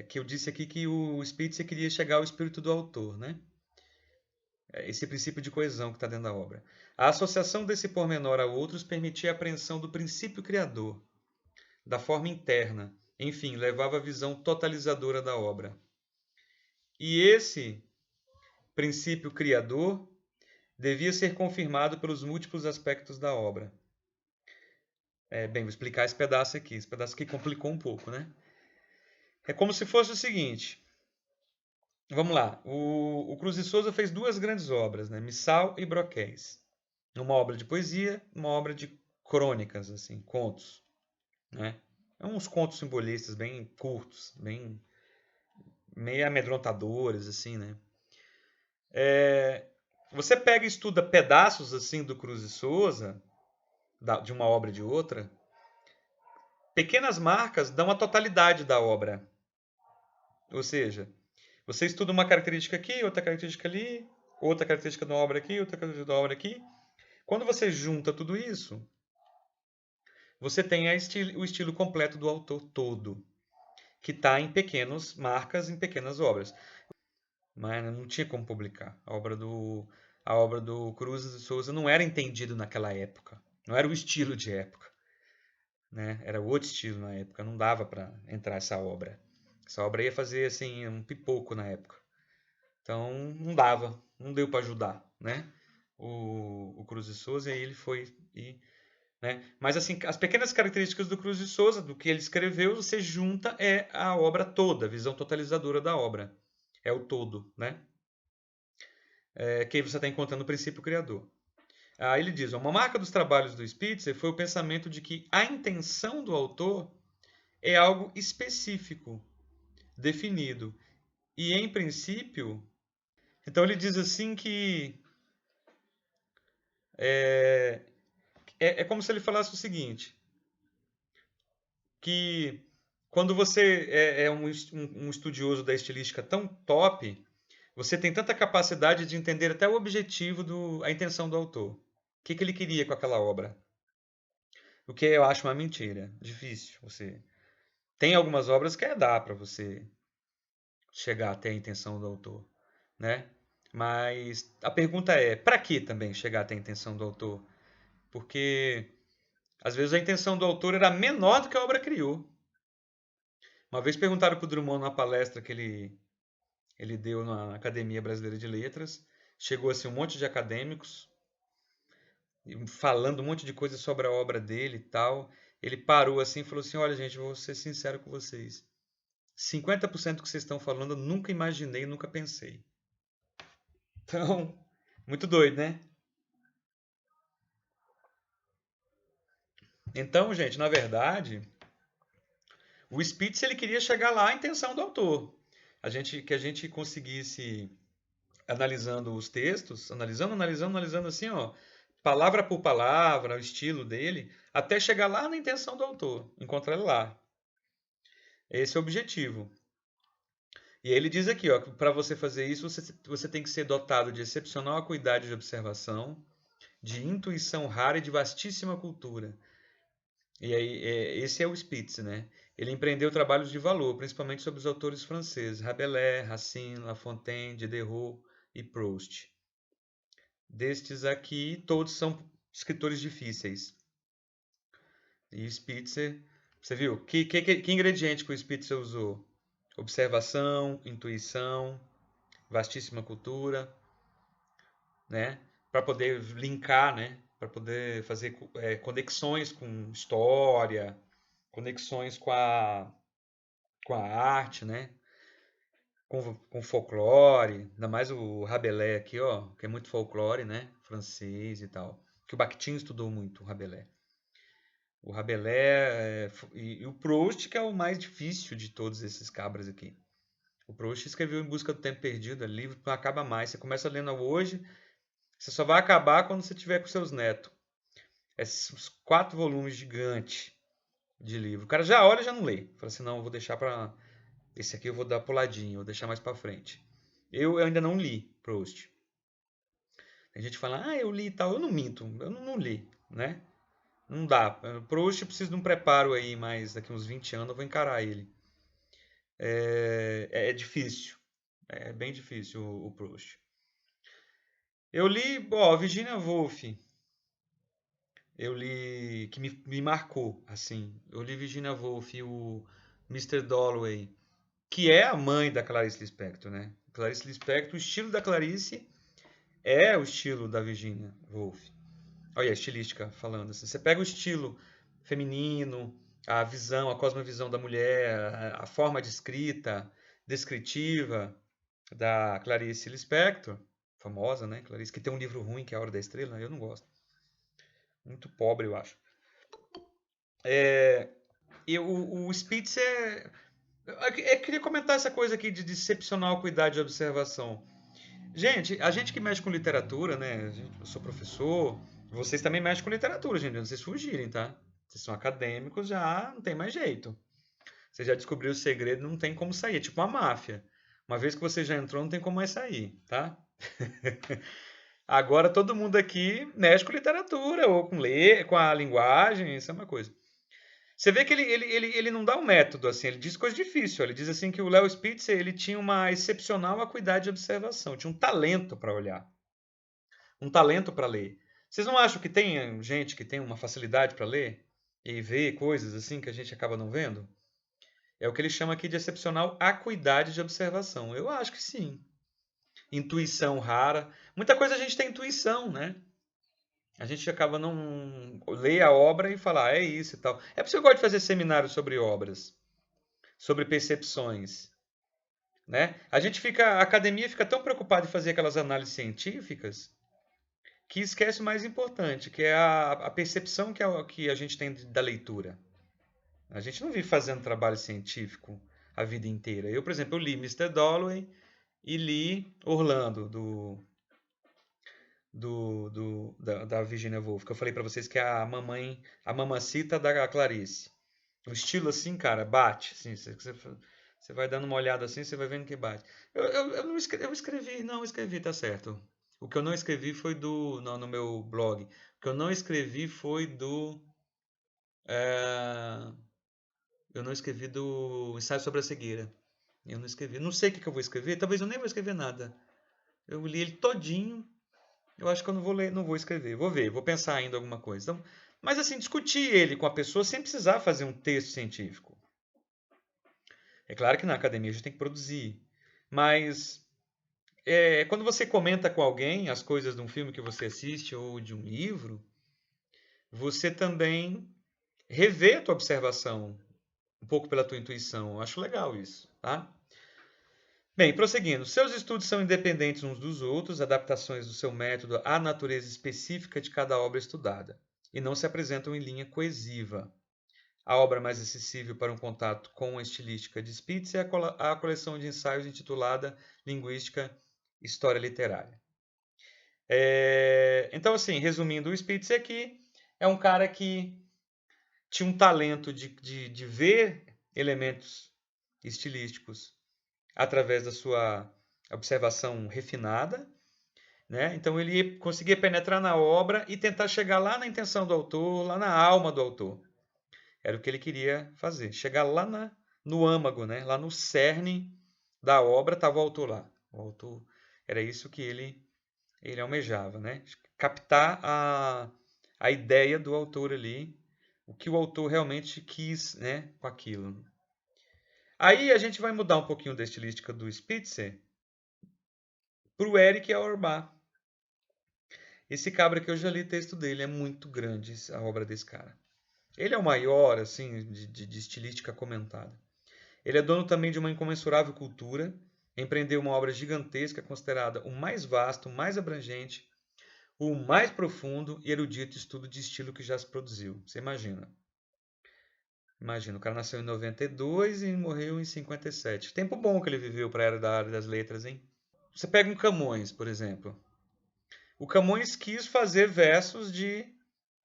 Que eu disse aqui que o Spitzer queria chegar ao espírito do autor, né? Esse princípio de coesão que está dentro da obra. A associação desse pormenor a outros permitia a apreensão do princípio criador, da forma interna, enfim, levava a visão totalizadora da obra. E esse princípio criador devia ser confirmado pelos múltiplos aspectos da obra. Bem, vou explicar esse pedaço aqui. Esse pedaço aqui complicou um pouco, né? É como se fosse o seguinte. Vamos lá. O Cruz de Souza fez duas grandes obras, né? Missal e Broquéis. Uma obra de poesia, uma obra de crônicas, assim, contos, né? É uns contos simbolistas bem curtos, bem meio amedrontadores, assim, né? Você pega e estuda pedaços assim do Cruz de Souza, de uma obra e de outra, pequenas marcas dão a totalidade da obra. Ou seja, você estuda uma característica aqui, outra característica ali, outra característica da obra aqui, outra característica da obra aqui. Quando você junta tudo isso, você tem o estilo completo do autor todo, que está em pequenas marcas, em pequenas obras. Mas não tinha como publicar. A obra do Cruz de Souza não era entendido naquela época. Não era o estilo de época. Né? Era outro estilo na época. Não dava para entrar essa obra. Essa obra ia fazer assim um pipoco na época. Então não dava, não deu para ajudar, né? O Cruz de Souza e aí ele foi né? Mas assim, as pequenas características do Cruz de Souza, do que ele escreveu, você junta a obra toda, a visão totalizadora da obra. É o todo, né? Que aí você está encontrando o princípio criador. Aí ele diz, uma marca dos trabalhos do Spitzer foi o pensamento de que a intenção do autor é algo específico, definido. E em princípio, então ele diz assim que é, é como se ele falasse o seguinte, que quando você é um estudioso da estilística tão top, você tem tanta capacidade de entender até o objetivo, a intenção do autor. O que ele queria com aquela obra. O que eu acho uma mentira. Difícil. Você tem algumas obras que dá para você chegar até a intenção do autor, né? Mas a pergunta é, para que também chegar até a intenção do autor? Porque às vezes a intenção do autor era menor do que a obra criou. Uma vez perguntaram para o Drummond numa palestra que ele deu na Academia Brasileira de Letras, chegou assim um monte de acadêmicos falando um monte de coisa sobre a obra dele e tal. Ele parou assim e falou assim: Olha, gente, vou ser sincero com vocês. 50% do que vocês estão falando eu nunca imaginei, nunca pensei. Então, muito doido, né? Então, gente, na verdade, o Spitz ele queria chegar lá à intenção do autor. Que a gente conseguisse, analisando os textos, analisando assim, ó, palavra por palavra, o estilo dele, até chegar lá na intenção do autor, encontrar ele lá. Esse é o objetivo. E ele diz aqui, ó, que para você fazer isso, você tem que ser dotado de excepcional acuidade de observação, de intuição rara e de vastíssima cultura. E aí, esse é o Spitz, né? Ele empreendeu trabalhos de valor, principalmente sobre os autores franceses, Rabelais, Racine, La Fontaine, Diderot e Proust. Destes aqui, todos são escritores difíceis. E Spitzer, você viu? Que ingrediente que o Spitzer usou? Observação, intuição, vastíssima cultura, né? Para poder linkar, né? Para poder fazer conexões com história, conexões com a arte, né? Com folclore, ainda mais o Rabelais aqui, ó, que é muito folclore, né? Francês e tal. Que o Bakhtin estudou muito, o Rabelais. O Rabelais e o Proust, que é o mais difícil de todos esses cabras aqui. O Proust escreveu Em Busca do Tempo Perdido, é livro que não acaba mais. Você começa lendo hoje, você só vai acabar quando você tiver com seus netos. Esses 4 volumes gigantes de livro. O cara já olha e já não lê. Fala assim, não, eu vou deixar para esse aqui eu vou dar puladinho, vou deixar mais para frente. Eu ainda não li Proust. Tem gente que fala, ah, eu li e tal. Eu não minto, eu não li, né? Não dá. Proust eu preciso de um preparo aí, mas daqui uns 20 anos eu vou encarar ele. É difícil. É bem difícil o Proust. Eu li, ó, Virginia Woolf. Eu li, que me marcou, assim. Eu li Virginia Woolf e o Mr. Dalloway, que é a mãe da Clarice Lispector, né? Clarice Lispector, o estilo da Clarice é o estilo da Virginia Woolf. Olha a estilística falando assim. Você pega o estilo feminino, a visão, a cosmovisão da mulher, a forma de escrita, descritiva da Clarice Lispector, famosa, né? Clarice, que tem um livro ruim, que é A Hora da Estrela, eu não gosto. Muito pobre, eu acho. E o Spitzer. Eu queria comentar essa coisa aqui de excepcional cuidado de observação. Gente, a gente que mexe com literatura, né? Eu sou professor, vocês também mexem com literatura, gente. Não vocês fugirem, tá? Vocês são acadêmicos, já não tem mais jeito. Você já descobriu o segredo, não tem como sair. É tipo uma máfia. Uma vez que você já entrou, não tem como mais sair, tá? Agora todo mundo aqui mexe com literatura, ou com a linguagem, isso é uma coisa. Você vê que ele não dá um método, assim, ele diz coisa difícil. Ele diz assim que o Léo Spitzer ele tinha uma excepcional acuidade de observação, tinha um talento para olhar, um talento para ler. Vocês não acham que tem gente que tem uma facilidade para ler e ver coisas assim que a gente acaba não vendo? É o que ele chama aqui de excepcional acuidade de observação. Eu acho que sim. Intuição rara. Muita coisa a gente tem intuição, né? A gente acaba não ler a obra e falar, é isso e tal. É por isso que eu gosto de fazer seminários sobre obras, sobre percepções, né? A academia fica tão preocupada em fazer aquelas análises científicas que esquece o mais importante, que é a percepção que a gente tem da leitura. A gente não vive fazendo trabalho científico a vida inteira. Eu, por exemplo, eu li Mr. Dalloway e li Orlando, da Virginia Woolf, que eu falei pra vocês que é a mamacita da Clarice. O estilo assim, cara, bate. Assim, você vai dando uma olhada assim, você vai vendo que bate. Eu não escrevi, não escrevi, tá certo. O que eu não escrevi foi no meu blog. O que eu não escrevi foi é, eu não escrevi do ensaio sobre a cegueira. Eu não escrevi. Não sei o que eu vou escrever, talvez eu nem vou escrever nada. Eu li ele todinho. Eu acho que eu não vou ler, não vou escrever. Vou ver, vou pensar ainda alguma coisa. Então, mas assim, discutir ele com a pessoa sem precisar fazer um texto científico. É claro que na academia a gente tem que produzir, mas quando você comenta com alguém as coisas de um filme que você assiste ou de um livro, você também revê a tua observação um pouco pela tua intuição. Eu acho legal isso, tá? Bem, prosseguindo. Seus estudos são independentes uns dos outros, adaptações do seu método à natureza específica de cada obra estudada. e não se apresentam em linha coesiva. A obra mais acessível para um contato com a estilística de Spitz é a coleção de ensaios intitulada Linguística História Literária. Então, assim, resumindo, o Spitz aqui é um cara que tinha um talento de ver elementos estilísticos através da sua observação refinada, né? Então ele conseguia penetrar na obra e tentar chegar lá na intenção do autor, lá na alma do autor. Era o que ele queria fazer, chegar lá no âmago, né? Lá no cerne da obra estava o autor lá. O autor era isso que ele almejava, né? Captar a ideia do autor ali, o que o autor realmente quis, né, com aquilo. Aí a gente vai mudar um pouquinho da estilística do Spitzer para o Eric Auerbach. Esse cabra que eu já li o texto dele, é muito grande a obra desse cara. Ele é o maior, assim, de estilística comentada. Ele é dono também de uma incomensurável cultura, empreendeu uma obra gigantesca considerada o mais vasto, o mais abrangente, o mais profundo e erudito estudo de estilo que já se produziu. Você imagina. Imagina, o cara nasceu em 92 e morreu em 57. Tempo bom que ele viveu para a área das letras, hein? Você pega um Camões, por exemplo. O Camões quis fazer versos de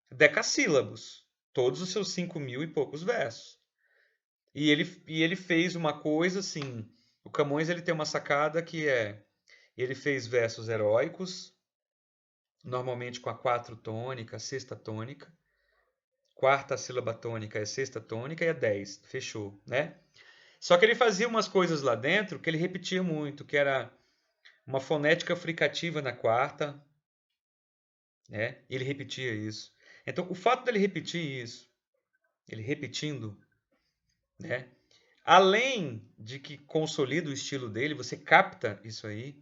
decassílabos. Todos os seus 5.000 e poucos versos. E ele fez uma coisa assim. O Camões ele tem uma sacada que é. Ele fez versos heróicos, normalmente com a 4 tônica, sexta tônica. Quarta sílaba tônica é sexta tônica e é 10. Fechou, né? Só que ele fazia umas coisas lá dentro que ele repetia muito, que era uma fonética fricativa na quarta, né? Ele repetia isso. Então, o fato dele repetir isso, ele repetindo, né? Além de que consolida o estilo dele, você capta isso aí,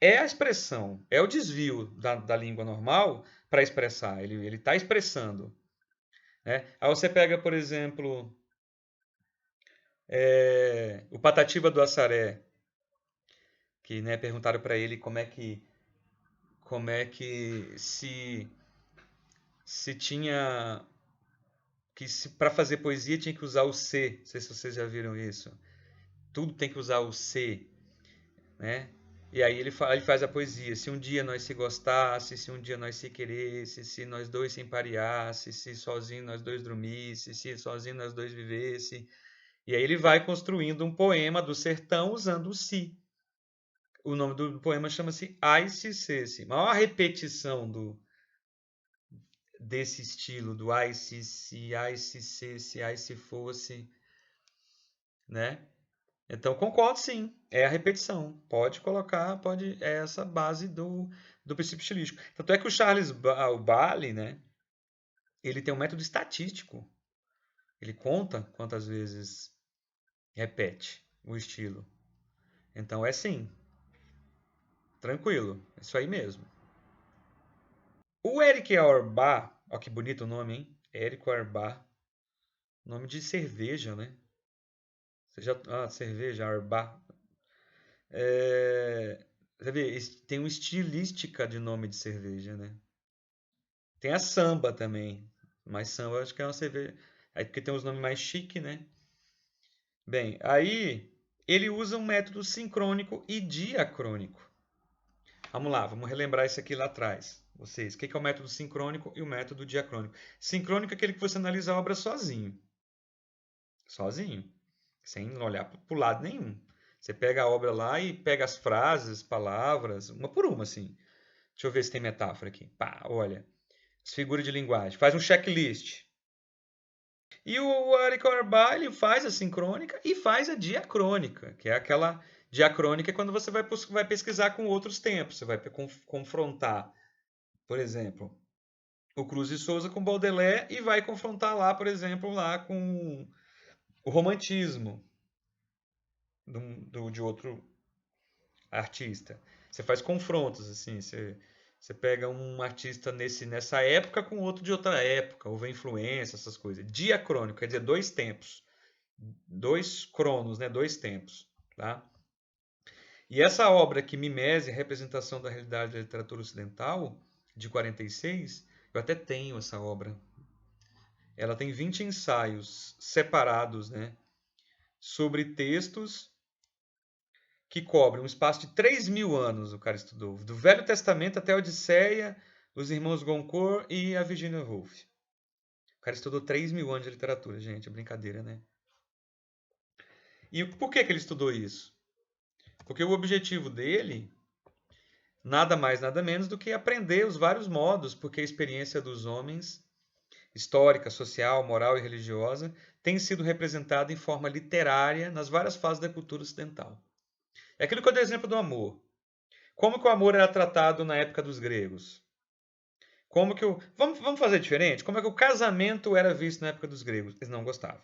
é a expressão, é o desvio da língua normal para expressar. Ele está expressando. Né? Aí você pega, por exemplo, o Patativa do Assaré, que né, perguntaram para ele como é que se tinha que para fazer poesia tinha que usar o C. Não sei se vocês já viram isso. Tudo tem que usar o C, né? E aí ele faz a poesia. Se um dia nós se gostasse, se um dia nós se queresse, se nós dois se empareasse, se sozinho nós dois dormisse, se sozinho nós dois vivesse. E aí ele vai construindo um poema do sertão usando o si. O nome do poema chama-se Ai se cesse. A maior repetição desse estilo, do ai se, ai se cesse, ai se fosse, né? Então concordo sim, é a repetição. Pode colocar, é essa base do princípio estilístico. Tanto é que o Charles Bailey, né? Ele tem um método estatístico. Ele conta quantas vezes repete o estilo. Então é sim, tranquilo, é isso aí mesmo. O Eric Auerbach, ó que bonito o nome, hein? Eric Auerbach, nome de cerveja, né? Cerveja, Auerbach. Você vê, tem uma estilística de nome de cerveja, né? Tem a samba também, mas samba eu acho que é uma cerveja. Aí porque tem os nomes mais chique, né? Bem, aí ele usa um método sincrônico e diacrônico. Vamos lá, vamos relembrar isso aqui lá atrás. Vocês, o que é o método sincrônico e o método diacrônico? Sincrônico é aquele que você analisa a obra sozinho. Sozinho. Sem olhar para o lado nenhum. Você pega a obra lá e pega as frases, palavras, uma por uma, assim. Deixa eu ver se tem metáfora aqui. Pá, olha. As figuras de linguagem. Faz um checklist. E o Eric Auerbach, ele faz a sincrônica e faz a diacrônica, que é aquela diacrônica quando você vai pesquisar com outros tempos. Você vai confrontar, por exemplo, o Cruz e Souza com Baudelaire e vai confrontar lá, por exemplo, lá com o romantismo de outro artista. Você faz confrontos, assim, você pega um artista nessa época com outro de outra época, houve influência, essas coisas. Diacrônico, quer dizer, dois tempos. Dois cronos, né? Dois tempos. Tá? E essa obra aqui, Mimese, Representação da Realidade da Literatura Ocidental, de 46, eu até tenho essa obra ela tem 20 ensaios separados, né, sobre textos que cobrem um espaço de 3.000 anos, o cara estudou. Do Velho Testamento até a Odisseia, os irmãos Goncourt e a Virginia Woolf. O cara estudou 3.000 anos de literatura, gente, é brincadeira, né? E por que que ele estudou isso? Porque o objetivo dele, nada mais, nada menos do que aprender os vários modos, porque a experiência dos homens, histórica, social, moral e religiosa, tem sido representada em forma literária nas várias fases da cultura ocidental. É aquilo que eu dei exemplo do amor. Como que o amor era tratado na época dos gregos? Como que o... vamos fazer diferente? Como é que o casamento era visto na época dos gregos? Eles não gostavam.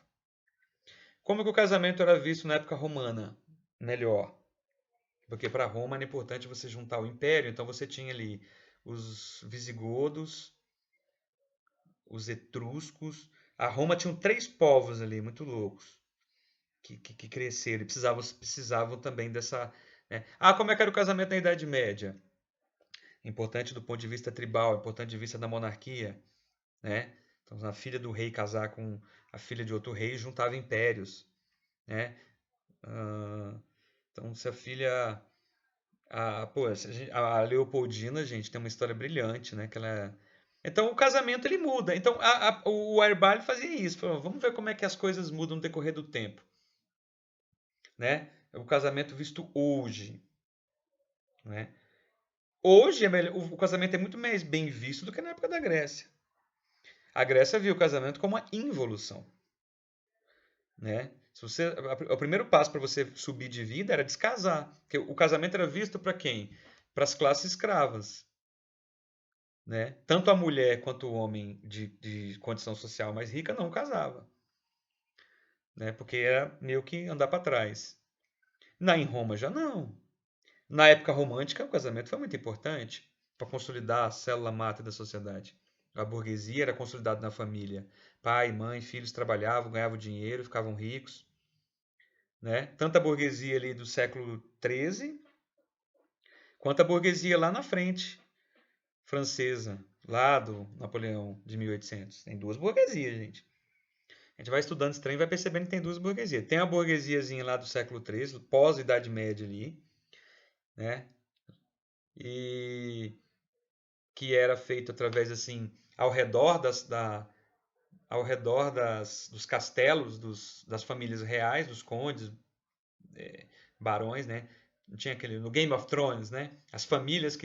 Como que o casamento era visto na época romana? Melhor. Porque para Roma era importante você juntar o império, então você tinha ali os visigodos, os etruscos. A Roma tinha três povos ali, muito loucos, que cresceram e precisavam também dessa. Né? Ah, como é que era o casamento na Idade Média? Importante do ponto de vista tribal, importante de vista da monarquia. Né? Então, a filha do rei casar com a filha de outro rei juntava impérios. Né? Então, se a filha. Pô, a Leopoldina, gente, tem uma história brilhante, né? Que ela... Então, o casamento ele muda. Então, o Airbal fazia isso. Falou, vamos ver como é que as coisas mudam no decorrer do tempo. Né? O casamento visto hoje. Né? Hoje, o casamento é muito mais bem visto do que na época da Grécia. A Grécia viu o casamento como uma involução. Né? O primeiro passo para você subir de vida era descasar. Porque o casamento era visto para quem? Para as classes escravas. Né? Tanto a mulher quanto o homem de condição social mais rica não casava. Né? Porque era meio que andar para trás. Em Roma já não. Na época romântica, o casamento foi muito importante para consolidar a célula máter da sociedade. A burguesia era consolidada na família. Pai, mãe, filhos trabalhavam, ganhavam dinheiro, ficavam ricos. Né? Tanto a burguesia ali do século XIII, quanto a burguesia lá na frente, francesa, lá do Napoleão de 1800. Tem duas burguesias, gente. A gente vai estudando esse trem e vai percebendo que tem duas burguesias. Tem a burguesiazinha lá do século XIII, pós-Idade Média ali, né? E que era feito através, assim, ao redor dos castelos das famílias reais, dos condes, barões, né? Tinha aquele no Game of Thrones, né? As famílias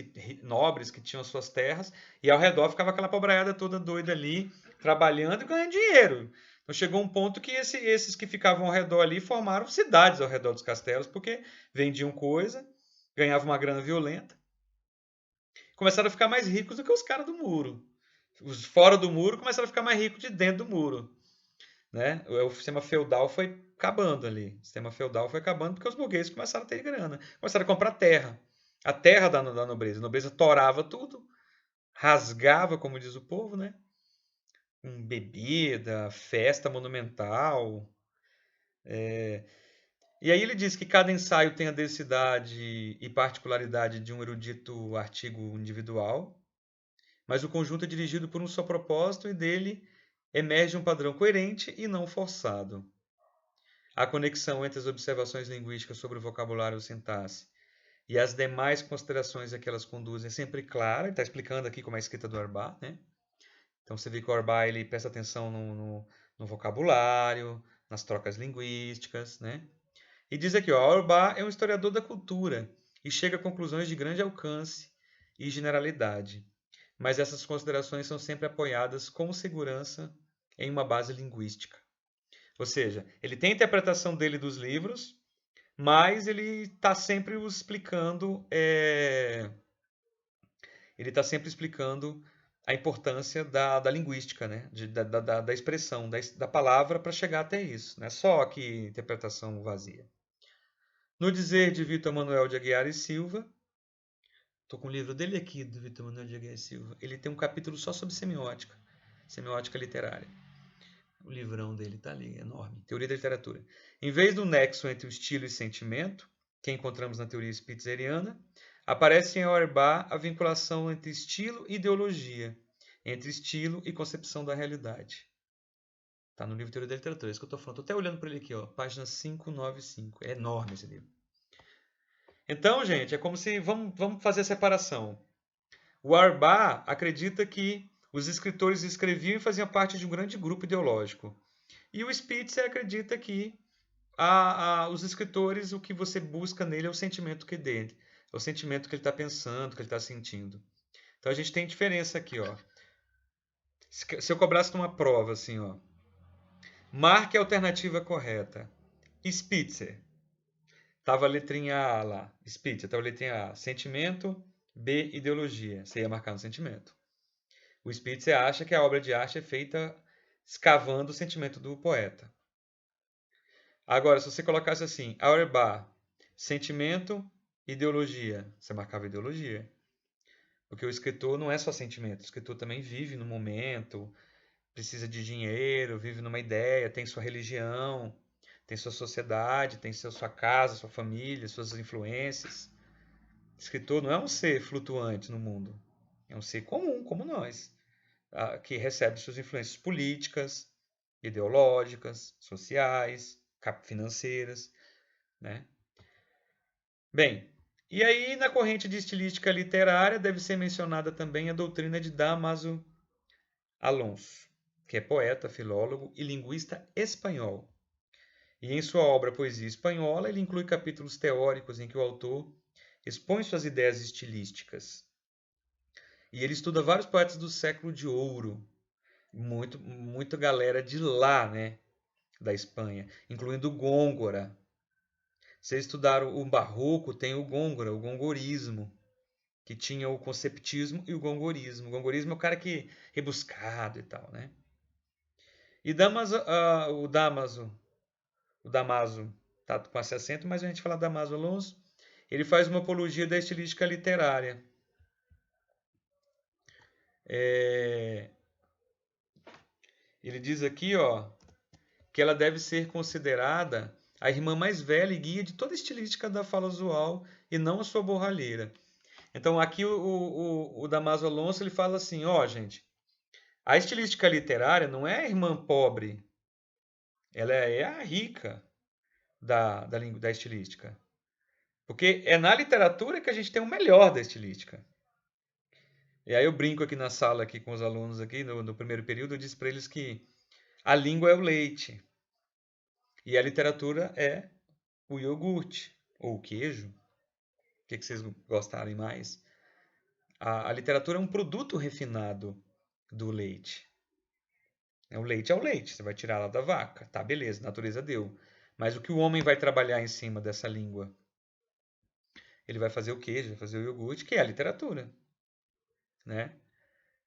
nobres que tinham suas terras e ao redor ficava aquela pobraiada toda doida ali, trabalhando e ganhando dinheiro. Então chegou um ponto que esses que ficavam ao redor ali formaram cidades ao redor dos castelos porque vendiam coisa, ganhavam uma grana violenta, começaram a ficar mais ricos do que os caras do muro. Os fora do muro começaram a ficar mais ricos de dentro do muro. Né? O sistema feudal foi acabando ali. O sistema feudal foi acabando porque os burgueses começaram a ter grana. Começaram a comprar terra. A terra da nobreza. A nobreza torava tudo, rasgava, como diz o povo, né? Com bebida, festa monumental. E aí ele diz que cada ensaio tem a densidade e particularidade de um erudito artigo individual, mas o conjunto é dirigido por um só propósito e dele emerge um padrão coerente e não forçado. A conexão entre as observações linguísticas sobre o vocabulário ou sintaxe e as demais considerações a que elas conduzem é sempre clara. Ele está explicando aqui como é a escrita do Orbach, né? Então você vê que o Orbach ele presta atenção no vocabulário, nas trocas linguísticas, né? E diz aqui, ó, Orbach é um historiador da cultura e chega a conclusões de grande alcance e generalidade. Mas essas considerações são sempre apoiadas com segurança em uma base linguística. Ou seja, ele tem a interpretação dele dos livros, mas ele está sempre explicando, ele está sempre explicando a importância da linguística, né? Da expressão, da palavra para chegar até isso. Não é só que interpretação vazia. No dizer de Vitor Manuel de Aguiar e Silva, estou com o livro dele aqui, do Vitor Manuel de Aguiar e Silva, ele tem um capítulo só sobre semiótica, semiótica literária. O livrão dele está ali, enorme. Teoria da literatura. Em vez do nexo entre o estilo e sentimento, que encontramos na teoria spitzeriana, aparece em Auerbach a vinculação entre estilo e ideologia, entre estilo e concepção da realidade. Está no livro Teoria da Literatura, é isso que eu estou falando. Estou até olhando para ele aqui, ó, página 595. É enorme esse livro. Então, gente, é como se... Vamos fazer a separação. O Auerbach acredita que os escritores escreviam e faziam parte de um grande grupo ideológico. E o Spitzer acredita que os escritores, o que você busca nele é o sentimento que dele, é o sentimento que ele está pensando, que ele está sentindo. Então a gente tem diferença aqui, ó. Se eu cobrasse numa prova, assim, ó, marque a alternativa correta. Spitzer. Tava a letrinha A lá. Spitzer, tava a letrinha A. Sentimento. B, ideologia. Você ia marcar no sentimento. O Spitzer acha que a obra de arte é feita escavando o sentimento do poeta. Agora, se você colocasse assim, Auerbach, sentimento, ideologia, você marcava ideologia. Porque o escritor não é só sentimento, o escritor também vive no momento, precisa de dinheiro, vive numa ideia, tem sua religião, tem sua sociedade, tem sua casa, sua família, suas influências. O escritor não é um ser flutuante no mundo, é um ser comum, como nós, que recebe suas influências políticas, ideológicas, sociais, financeiras, né? Bem, e aí na corrente de estilística literária deve ser mencionada também a doutrina de Dámaso Alonso, que é poeta, filólogo e linguista espanhol. E em sua obra Poesia Espanhola, ele inclui capítulos teóricos em que o autor expõe suas ideias estilísticas. E ele estuda vários poetas do século de ouro, muita galera de lá, né, da Espanha, incluindo Góngora. Vocês estudaram o Barroco, tem o Góngora, o gongorismo, que tinha o conceptismo e o gongorismo. O gongorismo é o cara que rebuscado e tal, né? E o Damaso tá com esse acento, mas a gente fala Damaso Alonso, ele faz uma apologia da estilística literária. Ele diz aqui, ó, que ela deve ser considerada a irmã mais velha e guia de toda a estilística da fala usual e não a sua borralheira. Então aqui o Damaso Alonso ele fala assim, ó, gente, a estilística literária não é a irmã pobre, ela é a rica da estilística. Porque é na literatura que a gente tem o melhor da estilística. E aí eu brinco aqui na sala aqui com os alunos aqui no primeiro período, eu disse para eles que a língua é o leite e a literatura é o iogurte ou o queijo. O que vocês gostarem mais? A literatura é um produto refinado do leite. O leite é o leite, você vai tirar lá da vaca. Tá, beleza, a natureza deu. Mas o que o homem vai trabalhar em cima dessa língua? Ele vai fazer o queijo, vai fazer o iogurte, que é a literatura, né?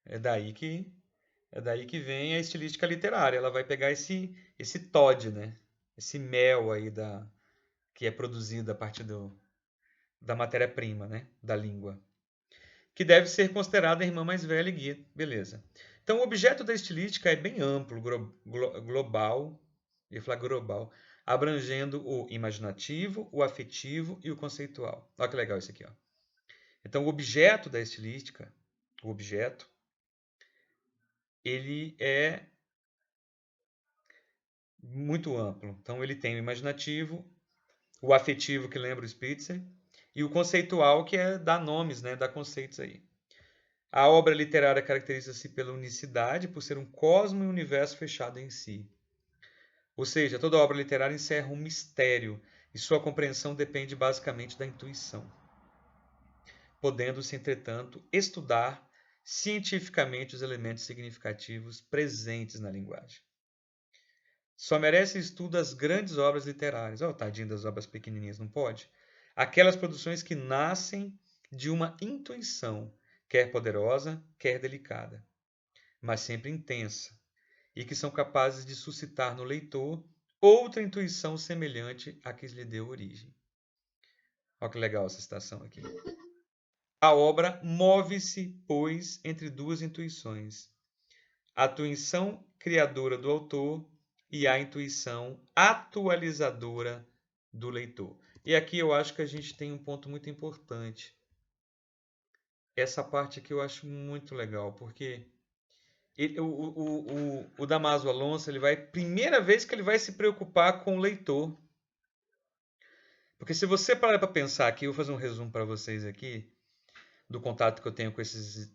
É daí que vem a estilística literária. Ela vai pegar esse Todd, né? Esse mel aí que é produzido a partir da matéria-prima, né? Da língua. Que deve ser considerada a irmã mais velha e guia. Beleza. Então, o objeto da estilística é bem amplo, global, eu ia falar global, abrangendo o imaginativo, o afetivo e o conceitual. Olha que legal isso aqui, ó. Então, o objeto da estilística, o objeto, ele é muito amplo. Então, ele tem o imaginativo, o afetivo, que lembra o Spitzer, e o conceitual, que é dar nomes, né, dar conceitos aí. A obra literária caracteriza-se pela unicidade, por ser um cosmo e um universo fechado em si. Ou seja, toda obra literária encerra um mistério e sua compreensão depende basicamente da intuição, podendo-se, entretanto, estudar cientificamente os elementos significativos presentes na linguagem. Só merece estudo as grandes obras literárias. Oh, tadinho das obras pequenininhas, não pode? Aquelas produções que nascem de uma intuição, quer poderosa, quer delicada, mas sempre intensa, e que são capazes de suscitar no leitor outra intuição semelhante à que lhe deu origem. Olha que legal essa citação aqui. A obra move-se, pois, entre duas intuições: a intuição criadora do autor e a intuição atualizadora do leitor. E aqui eu acho que a gente tem um ponto muito importante. Essa parte aqui eu acho muito legal, porque O Damaso Alonso, primeira vez que ele vai se preocupar com o leitor. Porque se você parar para pensar aqui, eu vou fazer um resumo para vocês aqui, do contato que eu tenho com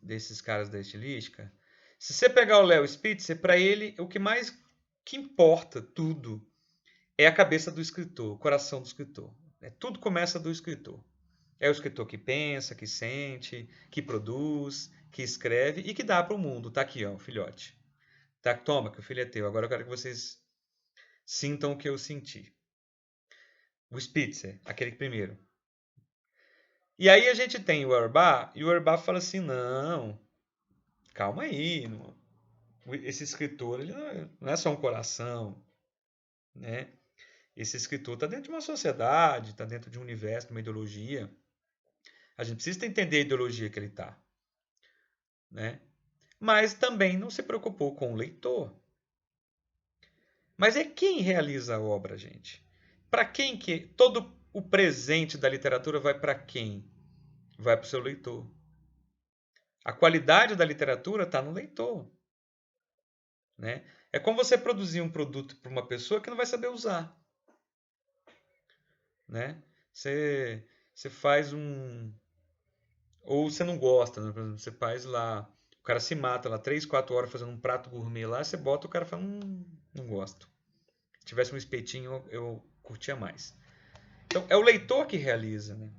desses caras da estilística. Se você pegar o Léo Spitzer, para ele, o que mais que importa tudo é a cabeça do escritor, o coração do escritor. Tudo começa do escritor. É o escritor que pensa, que sente, que produz, que escreve e que dá para o mundo. Tá aqui, ó, o filhote. Tá, toma, que o filho é teu. Agora eu quero que vocês sintam o que eu senti. O Spitzer, aquele primeiro. E aí a gente tem o Urbach, e o Urbach fala assim, não, calma aí, esse escritor ele não é só um coração, né? Esse escritor está dentro de uma sociedade, está dentro de um universo, de uma ideologia. A gente precisa entender a ideologia que ele está, né? Mas também não se preocupou com o leitor. Mas é quem realiza a obra, gente. Para quem que todo o presente da literatura vai para quem? Vai para o seu leitor. A qualidade da literatura está no leitor, né? É como você produzir um produto para uma pessoa que não vai saber usar, né? Você faz ou você não gosta, né? Por exemplo, você faz lá, o cara se mata lá 3, 4 horas fazendo um prato gourmet lá, você bota o cara fala, não gosto. Se tivesse um espetinho, eu curtia mais. Então, é o leitor que realiza, né?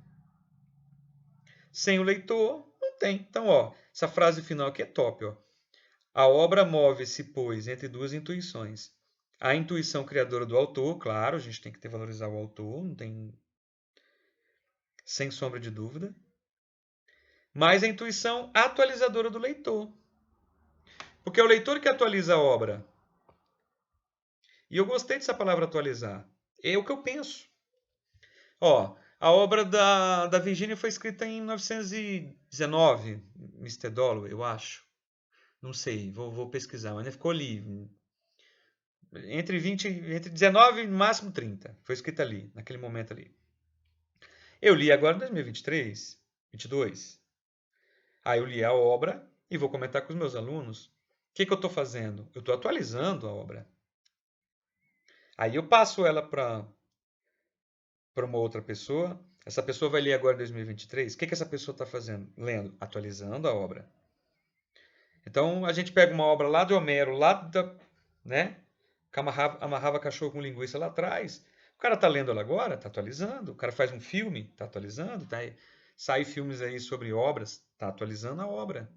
Sem o leitor, não tem. Então, ó, essa frase final aqui é top, ó. A obra move-se, pois, entre duas intuições. A intuição criadora do autor, claro, a gente tem que valorizar o autor, não tem sem sombra de dúvida, mas a intuição atualizadora do leitor. Porque é o leitor que atualiza a obra. E eu gostei dessa palavra atualizar. É o que eu penso. Ó, a obra da Virginia foi escrita em 1919, Mr. Dalloway, eu acho. Não sei, vou pesquisar, mas ficou ali. Entre 19 e no máximo 30. Foi escrita ali, naquele momento ali. Eu li agora em 2023, 22. Aí eu li a obra e vou comentar com os meus alunos. O que eu estou fazendo? Eu estou atualizando a obra. Aí eu passo ela para uma outra pessoa. Essa pessoa vai ler agora em 2023. O que essa pessoa está fazendo? Lendo, atualizando a obra. Então a gente pega uma obra lá de Homero, né? Que amarrava cachorro com linguiça lá atrás. O cara está lendo ela agora, está atualizando. O cara faz um filme, está atualizando. Sai filmes aí sobre obras, está atualizando a obra.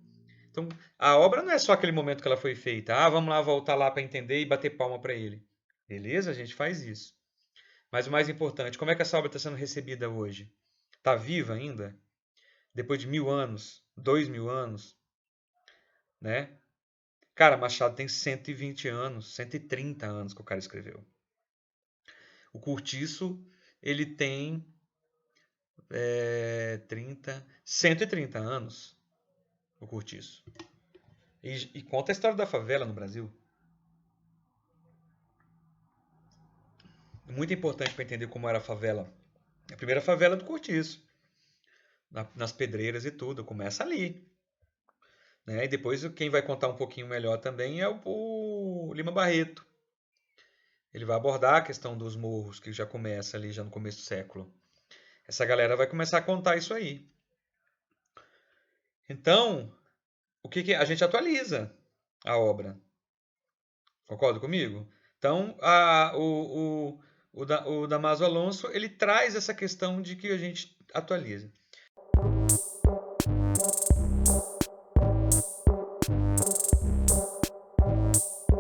Então, a obra não é só aquele momento que ela foi feita. Ah, vamos lá voltar lá para entender e bater palma para ele. Beleza? A gente faz isso. Mas o mais importante, como é que essa obra está sendo recebida hoje? Está viva ainda? Depois de 1000 anos, 2000 anos, né? Cara, Machado tem 120 anos, 130 anos que o cara escreveu. O Curtiço, ele tem 130 anos, o Curtiço. E conta a história da favela no Brasil. Muito importante para entender como era a favela. A primeira favela do Curtiço, nas pedreiras e tudo, começa ali. Né? E depois quem vai contar um pouquinho melhor também é o Lima Barreto. Ele vai abordar a questão dos morros, que já começa ali, já no começo do século. Essa galera vai começar a contar isso aí. Então, a gente atualiza a obra. Concorda comigo? Então, o Damaso Alonso, ele traz essa questão de que a gente atualiza.